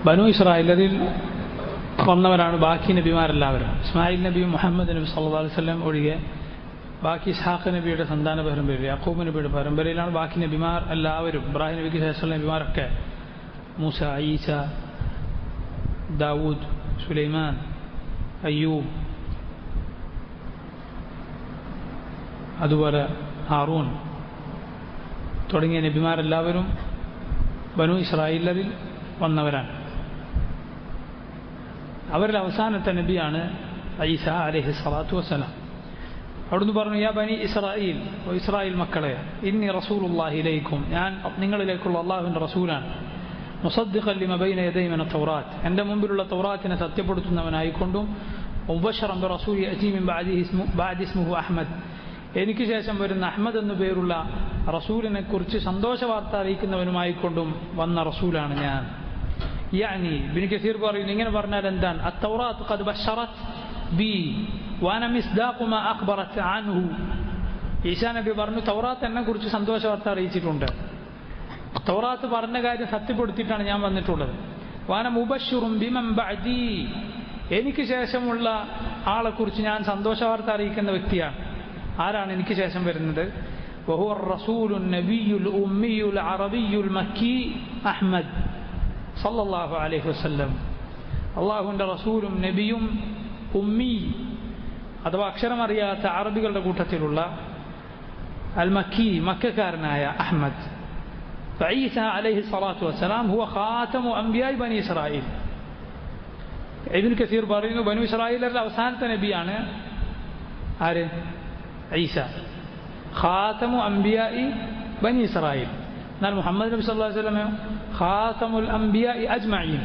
ബനു ഇസ്രായേലിൽ വന്നവരാണ് ബാക്കി നബിമാരെല്ലാവരും. ഇസ്മായിൽ നബിയും മുഹമ്മദ് നബി സല്ലല്ലാഹു അലൈഹി വസല്ലം ഒഴികെ ബാക്കി ഇസ്ഹാഖ് നബിയുടെ സന്താന പരമ്പരയിൽ, യാക്കൂബ് നബിയുടെ പരമ്പരയിലാണ് ബാക്കി നബിമാർ എല്ലാവരും. ഇബ്രാഹിം നബിക്ക് ശേഷമുള്ള നബിമാരൊക്കെ മൂസ, ഈസ, ദാവൂദ്, സുലൈമാൻ, അയ്യൂബ്, അതുപോലെ ഹാറൂൻ തുടങ്ങിയ നബിമാരെല്ലാവരും ബനു ഇസ്രായേലിൽ വന്നവരാണ്. അവരിൽ അവസാനത്തെ നബിയാണ് ഈസ അലൈഹി സ്വലാത്തു വസ്സലാം. അവിടുന്ന് പറഞ്ഞു, യാ ബനി ഇസ്രായേൽ, ഇസ്രായേൽ മക്കളെ, ഇന്നി റസൂലുള്ളാഹി ഇലൈക്കും, ഞാൻ നിങ്ങളിലേക്കുള്ള അള്ളാഹുവിൻ്റെ റസൂലാണ്. മുസദ്ദിഖൻ ലിമാ ബൈന യദൈ മിന തൗറാത്ത്, എൻ്റെ മുമ്പിലുള്ള തൗറാത്തിനെ സത്യപ്പെടുത്തുന്നവനായിക്കൊണ്ടും, മുബശ്ശിറൻ ബിറസൂലി യഅതി മിൻ ബഅദി ഇസ്മുഹു അഹ്മദ്, എനിക്ക് ശേഷം വരുന്ന അഹ്മദ് എന്നു പേരുള്ള റസൂലിനെ കുറിച്ച് സന്തോഷ വാർത്ത അറിയിക്കുന്നവനുമായിക്കൊണ്ടും വന്ന റസൂലാണ് ഞാൻ. യാനി ഇബ്നു കസീർ പറയുന്നു, ഇങ്ങനെ പറഞ്ഞാൽ എന്താണ്? അത്തൗറാത്ത് ഖദ് ബശ്ശറത് ബി വാന മിസ്ദാഖു മാ അഖ്ബറത് അൻഹു. ഈസാ നബി പറഞ്ഞു, തൗറാത്ത് എന്നെ കുറിച്ച് സന്തോഷ വാർത്ത അറിയിച്ചിട്ടുണ്ട്. തൗറാത്ത് പറഞ്ഞ കാര്യം സത്യപ്പെടുത്തിയിട്ടാണ് ഞാൻ വന്നിട്ടുള്ളത്. വാന മുബശ്ശിറുൻ ബിമൻ ബഅദി, എനിക്ക് ശേഷമുള്ള ആളെക്കുറിച്ച് ഞാൻ സന്തോഷ വാർത്ത അറിയിക്കുന്ന വ്യക്തിയാണ്. ആരാണ് എനിക്ക് ശേഷം വരുന്നത്? വഹുവ റസൂലുൻ നബിയുൽ ഉമ്മിയുൽ അറബിയുൽ മക്കി അഹ്മദ് സല്ലല്ലാഹു അലൈഹി വസല്ലം. അള്ളാഹുവിൻ്റെ റസൂലും നബിയും ഉമ്മി അഥവാ അക്ഷരമറിയാത്ത അറബികളുടെ കൂട്ടത്തിലുള്ള അൽ മക്കി, മക്കക്കാരനായ അഹ്മദ്. ഫഈസ അലൈഹി സ്വലാത്തു വസ്സലാം ഹുവ ഖാതമു അംബിയാഇ ബനി ഇസ്രായേൽ. ഇബ്നു കസീർ പറയുന്നു, ബനു ഇസ്രായേലിലെ അവസാനത്തെ നബിയാണ് ആര്? ഈസ. ഖാതമു അംബിയാഇ ബനി ഇസ്രായേൽ. എന്നാൽ മുഹമ്മദ് നബി സല്ലല്ലാഹു അലൈഹി വസല്ലം ഖാതമുൽ അംബിയാഇ അജ്മഈൻ,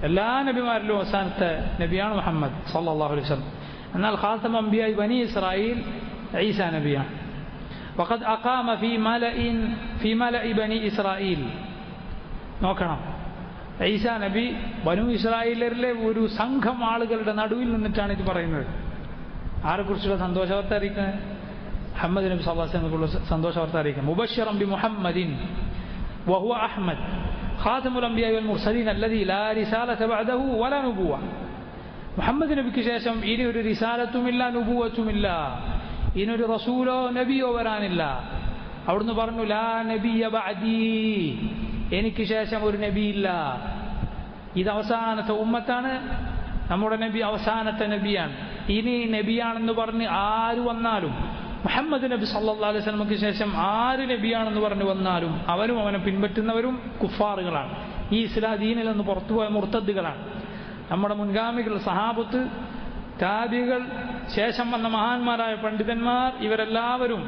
എല്ലാ നബിമാരിലും അവസാനത്തെ നബിയാണ് മുഹമ്മദ് സല്ലല്ലാഹു അലൈഹി വസല്ലം. എന്നാൽ ഖാതമുൽ അംബിയാഇ ബനി ഇസ്രായേൽ ഈസ നബിയാണ്. വഖദ് അഖാമ ഫീ മലഇ ബനി ഇസ്രായീൽ. നോക്കണം, ഈസാ നബി ബനു ഇസ്രായേലിലെ ഒരു സംഘം ആളുകളുടെ നടുവിൽ നിന്നിട്ടാണ് ഇത് പറയുന്നത്. ആരെക്കുറിച്ചുള്ള സന്തോഷവാർത്ത അറിയിക്കുന്നത്? മുഹമ്മദ് നബി സല്ലല്ലാഹു അലൈഹി വസല്ലമക്കുള്ള സന്തോഷവാർത്ത അറിയിക്കുന്നത്. മുബശ്ശിറൻ ബി മുഹമ്മദിൻ വഹുവ അഹ്മദ് ഖാതമുൽ അംബിയാ വൽ മുർസലീൻ അല്ലദീ ലാ റിസാലത ബഅദഹു വലാ നുബുവ. മുഹമ്മദ് നബിക്ക് ശേഷം ഇനി ഒരു റിസാലത്തുമില്ല, നുബുവത്തുമില്ല, ഇനിയൊരു റസൂലോ നബിയോ വരാനില്ല. അവിടുന്ന് പറഞ്ഞു, ലാ നബിയ ബഅദീ, എനിക്ക് ശേഷം ഒരു നബിയില്ല. ഇത് അവസാനത്തെ ഉമ്മത്താണ്, നമ്മുടെ നബി അവസാനത്തെ നബിയാണ്. ഇനി നബിയാണെന്ന് പറഞ്ഞ് ആര് വന്നാലും, മുഹമ്മദ് നബി സല്ലല്ലാഹു അലൈഹി വസല്ലമക്ക് ശേഷം ആര് നബിയാണെന്ന് പറഞ്ഞു വന്നാലും അവരും അവനെ പിൻപറ്റുന്നവരും കുഫാറുകളാണ്. ഈ ഇസ്ലാം ദീനിൽ നിന്ന് പുറത്തുപോയ മുർത്തദ്ദുകളാണ്. നമ്മുടെ മുൻഗാമികൾ, സഹാബത്ത്, താബികൾ, ശേഷം വന്ന മഹാന്മാരായ പണ്ഡിതന്മാർ, ഇവരെല്ലാവരും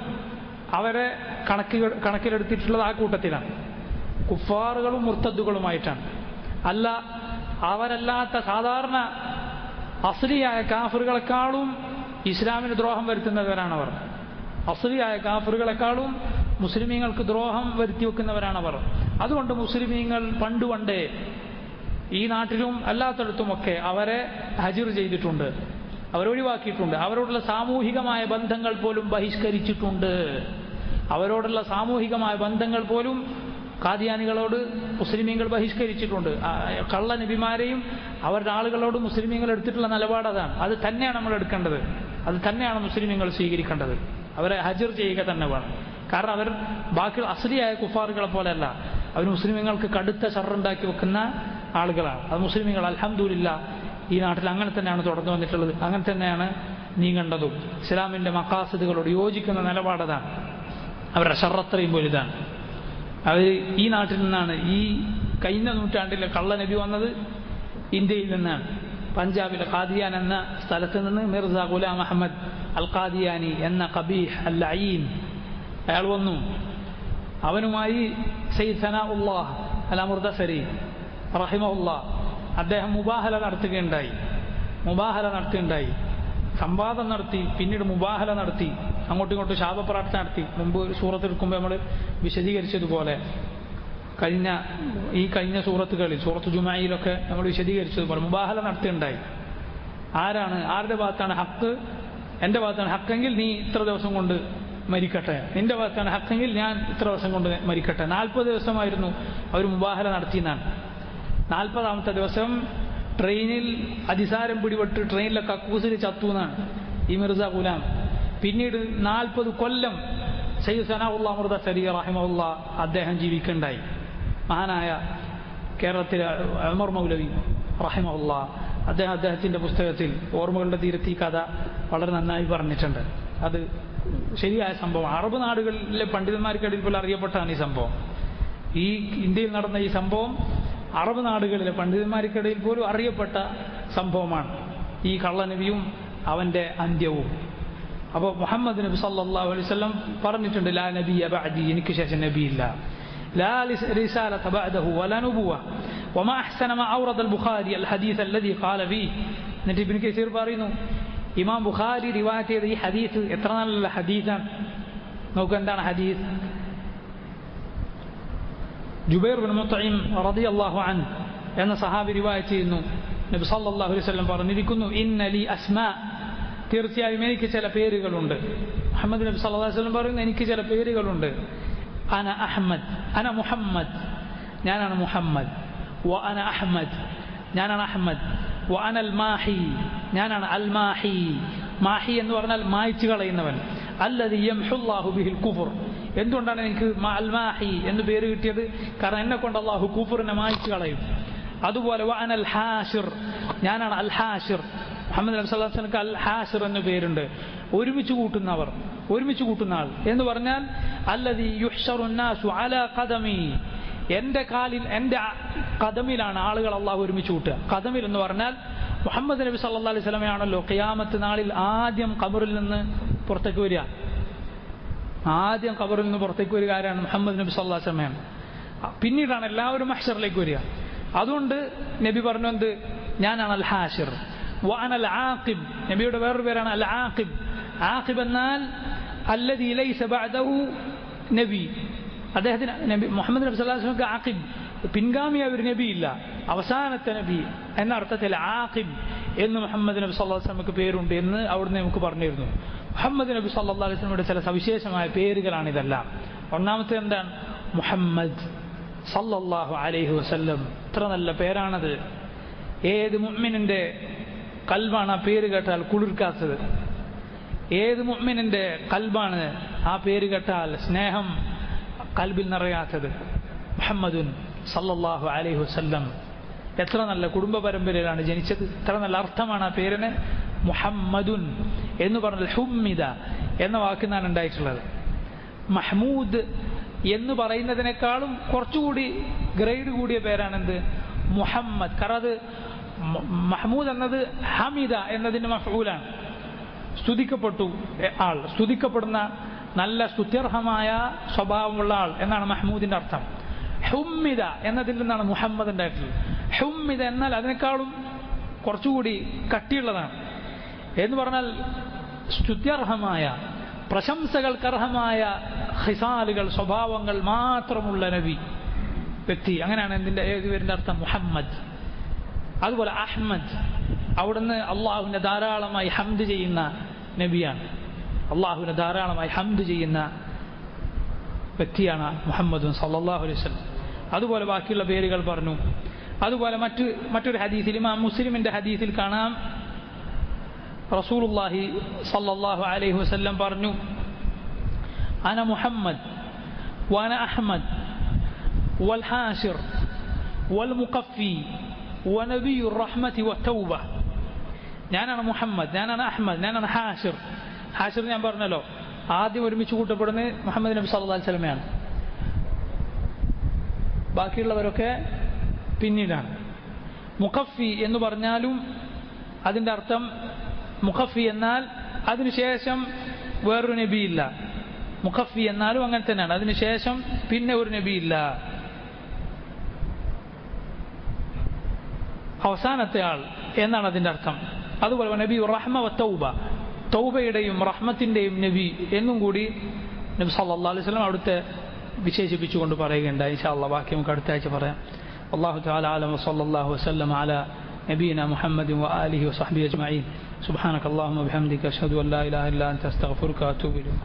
അവരെ കണക്കിലെടുത്തിട്ടുള്ളത് ആ കൂട്ടത്തിലാണ്. കുഫാറുകളും മുർത്തദ്ദുകളുമായിട്ടാണ്. അല്ല, അവരല്ലാത്ത സാധാരണ അസ്ലിയായ കാഫിറുകളെക്കാളും ഇസ്ലാമിന് ദ്രോഹം വരുത്തുന്നവരാണവർ. അസ്ലിയായ കാഫിറുകളെക്കാളും മുസ്ലിമീങ്ങൾക്ക് ദ്രോഹം വരുത്തി വെക്കുന്നവരാണവർ. അതുകൊണ്ട് മുസ്ലിമീങ്ങൾ പണ്ടുപണ്ടേ ഈ നാട്ടിലും അല്ലാത്തടത്തുമൊക്കെ അവരെ ഹജിർ ചെയ്തിട്ടുണ്ട്, അവരൊഴിവാക്കിയിട്ടുണ്ട്. അവരോടുള്ള സാമൂഹികമായ ബന്ധങ്ങൾ പോലും ബഹിഷ്കരിച്ചിട്ടുണ്ട്. അവരോടുള്ള സാമൂഹികമായ ബന്ധങ്ങൾ പോലും ഖാദിയാനികളോട് മുസ്ലിമീങ്ങൾ ബഹിഷ്കരിച്ചിട്ടുണ്ട്. കള്ള നബിമാരെയും അവരുടെ ആളുകളോട് മുസ്ലിമീങ്ങൾ എടുത്തിട്ടുള്ള നിലപാട് അതാണ്. അത് തന്നെയാണ് നമ്മൾ എടുക്കേണ്ടത്, അത് തന്നെയാണ് മുസ്ലിമീങ്ങൾ സ്വീകരിക്കേണ്ടത്. അവരെ ഹജിർ ചെയ്യുക തന്നെ വേണം. കാരണം അവർ ബാക്കി അസ്ലിയായ കുഫാറുകളെ പോലെയല്ല, അവർ മുസ്ലിമീങ്ങൾക്ക് കടുത്ത ഷർറുണ്ടാക്കി വെക്കുന്ന ആളുകളാണ്. അത് മുസ്ലിമീങ്ങൾ അൽഹംദുലില്ലാ ഈ നാട്ടിൽ അങ്ങനെ തന്നെയാണ് തുടർന്നു വന്നിട്ടുള്ളത്, അങ്ങനെ തന്നെയാണ് നീങ്ങേണ്ടതും. ഇസ്ലാമിൻ്റെ മഖാസിദുകളോട് യോജിക്കുന്ന നിലപാടതാണ്. അവരുടെ ഷർറത്രയും വലുതാണ്. അവർ ഈ നാട്ടിൽ നിന്നാണ്. ഈ കഴിഞ്ഞ നൂറ്റാണ്ടിലെ കള്ള നബി വന്നത് ഇന്ത്യയിൽ നിന്നാണ്. പഞ്ചാബിലെ ഖാദിയാൻ എന്ന സ്ഥലത്ത് നിന്ന് മിർസ ഗുലാം അഹമ്മദ് അൽ ഖാദിയാനി എന്ന ഖബീഹ് അൽ ലഈൻ അയാൾ വന്നു. അവനുമായി സയ്യിദ് സനാഉല്ലാഹ് അൽ അമുർദസരി റഹിമഹുല്ലാഹ് അദ്ദേഹം മുബാഹല നടത്തുകയുണ്ടായി. സംവാദം നടത്തി, പിന്നീട് മുബാഹല നടത്തി, അങ്ങോട്ടും ഇങ്ങോട്ടും ശാപപ്രാർത്ഥന നടത്തി. മുമ്പ് ഒരു സൂറത്ത് എടുക്കുമ്പോൾ നമ്മൾ വിശദീകരിച്ചതുപോലെ കഴിഞ്ഞ സൂറത്തുകളിൽ, സൂറത്ത് ജുമായിലൊക്കെ നമ്മൾ വിശദീകരിച്ചതുപോലെ മുബാഹല നടത്തുകയുണ്ടായി. ആരുടെ ഭാഗത്താണ് ഹക്ക്? എൻ്റെ ഭാഗത്താണ് ഹക്കെങ്കിൽ നീ ഇത്ര ദിവസം കൊണ്ട് മരിക്കട്ടെ, നിന്റെ ഭാഗത്താണ് ഹക്കെങ്കിൽ ഞാൻ ഇത്ര ദിവസം കൊണ്ട് മരിക്കട്ടെ. 40 ദിവസമായിരുന്നു അവർ മുബാഹല നടത്തിയെന്നാണ്. 40ാമത്തെ ദിവസം ട്രെയിനിൽ അതിസാരം പിടിപെട്ട് ട്രെയിനിലെ കക്കൂസിൽ ചത്തു എന്നാണ് ഈ മിർസ ഗുലാം. പിന്നീട് 40 കൊല്ലം സയ്യിദ് സനാഉല്ലാഹ് മുർദസരി റഹിമഹുല്ലാഹ് അദ്ദേഹം ജീവിക്കണ്ടായി. മഹാനായ കേരളത്തിലെ ഉമർ മൗലവി റഹിമഹുല്ലാഹ് അദ്ദേഹത്തിൻ്റെ പുസ്തകത്തിൽ ഓർമ്മകളുടെ തീരത്ത് ഈ കഥ വളരെ നന്നായി പറഞ്ഞിട്ടുണ്ട്. അത് ശരിയായ സംഭവം. അറബ് നാടുകളിലെ പണ്ഡിതന്മാർക്കിടയിൽ പോലും അറിയപ്പെട്ടാണ് ഈ സംഭവം. ഈ ഇന്ത്യയിൽ നടന്ന ഈ സംഭവം അറബ് നാടുകളിലെ പണ്ഡിതന്മാർക്കിടയിൽ പോലും അറിയപ്പെട്ട സംഭവമാണ്. ഈ കള്ളനബിയും അവൻ്റെ അന്ത്യവും. അപ്പോൾ മുഹമ്മദ് നബി സല്ലല്ലാഹു അലൈഹി വസല്ലം പറഞ്ഞിട്ടുണ്ട്, ലാ നബിയ ബഅദി, എനിക്ക് ശേഷം നബിയില്ല. ലാ റിസാലത ബഅദഹു വലാ നുബുവ വമാ അഹ്സന മാ ഔറദ അൽ ബുഖാരി അൽ ഹദീസ് അല്ലദീ ഖാല ഫീഹി. എന്നിട്ട് ഇബ്നു കസീർ പറയുന്നു, ഇമാം ബുഖാരി റിവായത്ത് ചെയ്ത ഈ ഹദീസ് എത്ര നല്ല ഹദീസാണ്. നോക്കൂ എന്താണ് ഹദീസ്. ജുബൈർ ബിൻ മുത്ഇം റളിയല്ലാഹു അൻഹു എന്ന സഹാബി റിവായത്ത് ചെയ്യുന്നു, നബി സല്ലല്ലാഹു അലൈഹി വസല്ലം പറഞ്ഞിരിക്കുന്നു, ഇന്ന ലി അസ്മാ, തീർച്ചയായും എനിക്ക് ചില പേരുകളുണ്ട്. മുഹമ്മദ് നബി സല്ലല്ലാഹു അലൈഹി വസല്ലം പറയുന്നു, എനിക്ക് ചില പേരുകളുണ്ട്. അന അഹ്മദ്, അന മുഹമ്മദ്, ഞാനാണ് മുഹമ്മദ്. വ അന അഹ്മദ്, ഞാനാണ് അഹ്മദ്. വ അന അൽ മാഹി, ഞാനാണ് അൽ മാഹി. മാഹി എന്ന് പറഞ്ഞാൽ മായ്ച്ചു കളയുന്നവൻ. അല്ലദീ യംഹുല്ലാഹു ബിഹിൽ കുഫർ. എന്തുകൊണ്ടാണ് എനിക്ക് അൽ മാഹി എന്ന് പേര് കിട്ടിയത്? കാരണം എന്നെ കൊണ്ട് അല്ലാഹു കുഫറിനെ മായ്ച്ചു കളയും. അതുപോലെ വ അന അൽ ഹാഷിർ, ഞാനാണ് അൽ ഹാഷിർ. മുഹമ്മദ് നബി സല്ലല്ലാഹു അലൈഹി വസല്ലം അൽ ഹാഷിർ എന്ന പേരുണ്ട്. ഒരുമിച്ച് കൂട്ടുന്നവർ, ഒരുമിച്ച് കൂട്ടുന്ന ആൾ എന്ന് പറഞ്ഞാൽ അല്ലദീ യുഹ്ശറു നാസു അലാ ഖദമി, എൻ്റെ കാലിൽ, എൻ്റെ ഖദമിലാണ് ആളുകൾ അള്ളാഹു ഒരുമിച്ച് കൂട്ടുക. ഖദമിൽ എന്ന് പറഞ്ഞാൽ മുഹമ്മദ് നബി സല്ലല്ലാഹു അലൈഹി വസല്ലമയാണല്ലോ ഖിയാമത്ത് നാളിൽ ആദ്യം ഖബറിൽ നിന്ന് പുറത്തേക്ക് വരിക. ആദ്യം ഖബറിൽ നിന്ന് പുറത്തേക്ക് വരിക ആരാണ്? മുഹമ്മദ് നബി സല്ലല്ലാഹു അലൈഹി വസല്ലമയാണ്. പിന്നീടാണ് എല്ലാവരും മഹ്ശറിലേക്ക് വരിക. അതുകൊണ്ട് നബി പറഞ്ഞു എന്ത്? ഞാനാണ് അൽ ഹാഷിർ. വ അന അൽ ആഖിബ്, നബിയുടെ വേറൊരു പേരാണ് അൽ ആഖിബ്. ആഖിബ് എന്നാൽ അല്ലദീ ലൈസ ബഅദഹു നബി, അദ്ദേഹത്തിന് നബി മുഹമ്മദ് നബി സല്ലല്ലാഹു അലൈഹി വസല്ലം ആഖിബ്, പിൻഗാമിയായ ഒരു നബിയില്ല, അവസാനത്തെ നബി എന്ന അർത്ഥത്തിൽ ആഖിബ് എന്ന് മുഹമ്മദ് നബി സല്ലല്ലാഹു അലൈഹി വസല്ലമക്ക് പേരുണ്ട് എന്ന് അവിടുന്ന് നമുക്ക് പറഞ്ഞിരുന്നു. മുഹമ്മദ് നബി സല്ലല്ലാഹു അലൈഹി വസല്ലമയുടെ ചില സവിശേഷമായ പേരുകളാണ് ഇതെല്ലാം. ഒന്നാമത്തെ എന്താണ്? മുഹമ്മദ് സല്ലല്ലാഹു അലൈഹി വസല്ലം. ഇത്ര നല്ല പേരാണത്. ഏത് മുഅ്മിനിന്റെ കൽബാണ് ആ പേര് കേട്ടാൽ കുളിർക്കാത്തത്? ഏത് മുഅ്മിനിന്റെ കൽബാണ് ആ പേര് കേട്ടാൽ സ്നേഹം കൽബിൽ നിറയാത്തത്? മുഹമ്മദുൻ സല്ലല്ലാഹു അലൈഹി വസല്ലം. എത്ര നല്ല കുടുംബ പരമ്പരയിലാണ് ജനിച്ചത്. എത്ര നല്ല അർത്ഥമാണ് ആ പേരിന്. മുഹമ്മദുൻ എന്ന് പറഞ്ഞാൽ ഹുമ്മിദ എന്ന വാക്കിൽ നിന്നാണ് ഉണ്ടായിട്ടുള്ളത്. മഹ്മൂദ് എന്ന് പറയുന്നതിനേക്കാളും കുറച്ചുകൂടി ഗ്രേഡ് കൂടിയ പേരാണെന്ത്? മുഹമ്മദ്. കാരണം അത് മഹ്മൂദ് എന്നത് ഹമിദ എന്നതിൻ്റെ മഫ്ഊലാണ്. സ്തുതിക്കപ്പെട്ടു ആൾ, സ്തുതിക്കപ്പെടുന്ന നല്ല സ്തുത്യർഹമായ സ്വഭാവമുള്ള ആൾ എന്നാണ് മഹ്മൂദിൻ്റെ അർത്ഥം. ഹുമ്മിദ എന്നതിൽ നിന്നാണ് മുഹമ്മദ് ഉണ്ടായിട്ടുള്ളത്. ഹുമ്മിദ എന്നാൽ അതിനേക്കാളും കുറച്ചുകൂടി കട്ടിയുള്ളതാണ്. എന്ന് പറഞ്ഞാൽ സ്തുത്യർഹമായ, പ്രശംസകൾക്കർഹമായ ഹിസാലുകൾ, സ്വഭാവങ്ങൾ മാത്രമുള്ള നബി, വ്യക്തി. അങ്ങനെയാണ് ഇതിൻ്റെ പേരിൻ്റെ അർത്ഥം മുഹമ്മദ്. അതുപോലെ അഹ്മദ്, അവിടുന്ന് അള്ളാഹുവിനെ ധാരാളമായി ഹംദ് ചെയ്യുന്ന നബിയാണ്. അള്ളാഹുവിനെ ധാരാളമായി ഹംദ് ചെയ്യുന്ന വ്യക്തിയാണ് മുഹമ്മദ് സല്ലല്ലാഹു അലൈഹി വസല്ലം. അതുപോലെ ബാക്കിയുള്ള പേരുകൾ പറഞ്ഞു. അതുപോലെ മറ്റൊരു ഹദീസിൽ, ഇമാം മുസ്ലിമിൻ്റെ ഹദീസിൽ കാണാം, റസൂലുള്ളാഹി സല്ലല്ലാഹു അലൈഹി വസല്ലം പറഞ്ഞു, അന മുഹമ്മദ് വഅന അഹ്മദ് വൽ ഹാശിർ വൽ മുഖഫി വനബിയുർ റഹ്മതി വത്തൗബ. ഞാനാണ് മുഹമ്മദ്, ഞാനാണ് അഹ്മദ്, ഞാനാണ് ഹാശിർ. ഹാശിർ ഞാൻ പറഞ്ഞല്ലോ, ആദ്യം ഒരുമിച്ച് കൂട്ടപ്പെടുന്നത് മുഹമ്മദ് നബി സല്ലല്ലാഹു അലൈഹി വസല്ലമയാണ്. ബാക്കിയുള്ളവരൊക്കെ പിന്നീടാണ്. മുഖഫി എന്ന് പറഞ്ഞാലും അതിൻ്റെ അർത്ഥം, മുഖഫി എന്നാൽ അതിനുശേഷം വേറൊരു നബിയില്ല. മുഖഫി എന്നാലും അങ്ങനെ തന്നെയാണ്, അതിനുശേഷം പിന്നെ ഒരു നബിയില്ല. അവസാനത്തെ ആൾ എന്നാണ് അതിൻ്റെ അർത്ഥം. അതുപോലെ നബി റഹ്മ വ തൗബ, തൗബയുടെയും റഹ്മത്തിൻ്റെയും നബി എന്നും കൂടി നബി സല്ലല്ലാഹു അലൈഹി വസല്ലം അവിടുത്തെ വിശേഷിപ്പിച്ചുകൊണ്ട് പറയുകയുണ്ടായി. ഇൻഷാ അല്ലാഹ് ബാക്കി നമുക്ക് അടുത്ത ആഴ്ച പറയാം. അല്ലാഹു തആല അലം വസല്ലല്ലാഹു വസല്ലം അലാ നബീന മുഹമ്മദ് വആലിഹി വസഹ്ബിഹി അജ്മഈൻ. സുബ്ഹാനക അല്ലാഹുമ്മ വബിഹംദിക അഷ്ഹദു അൻ ലാ ഇലാഹ ഇല്ലാ അൻത അസ്തഗ്ഫിറുക വഅതൂബു ഇലൈക്.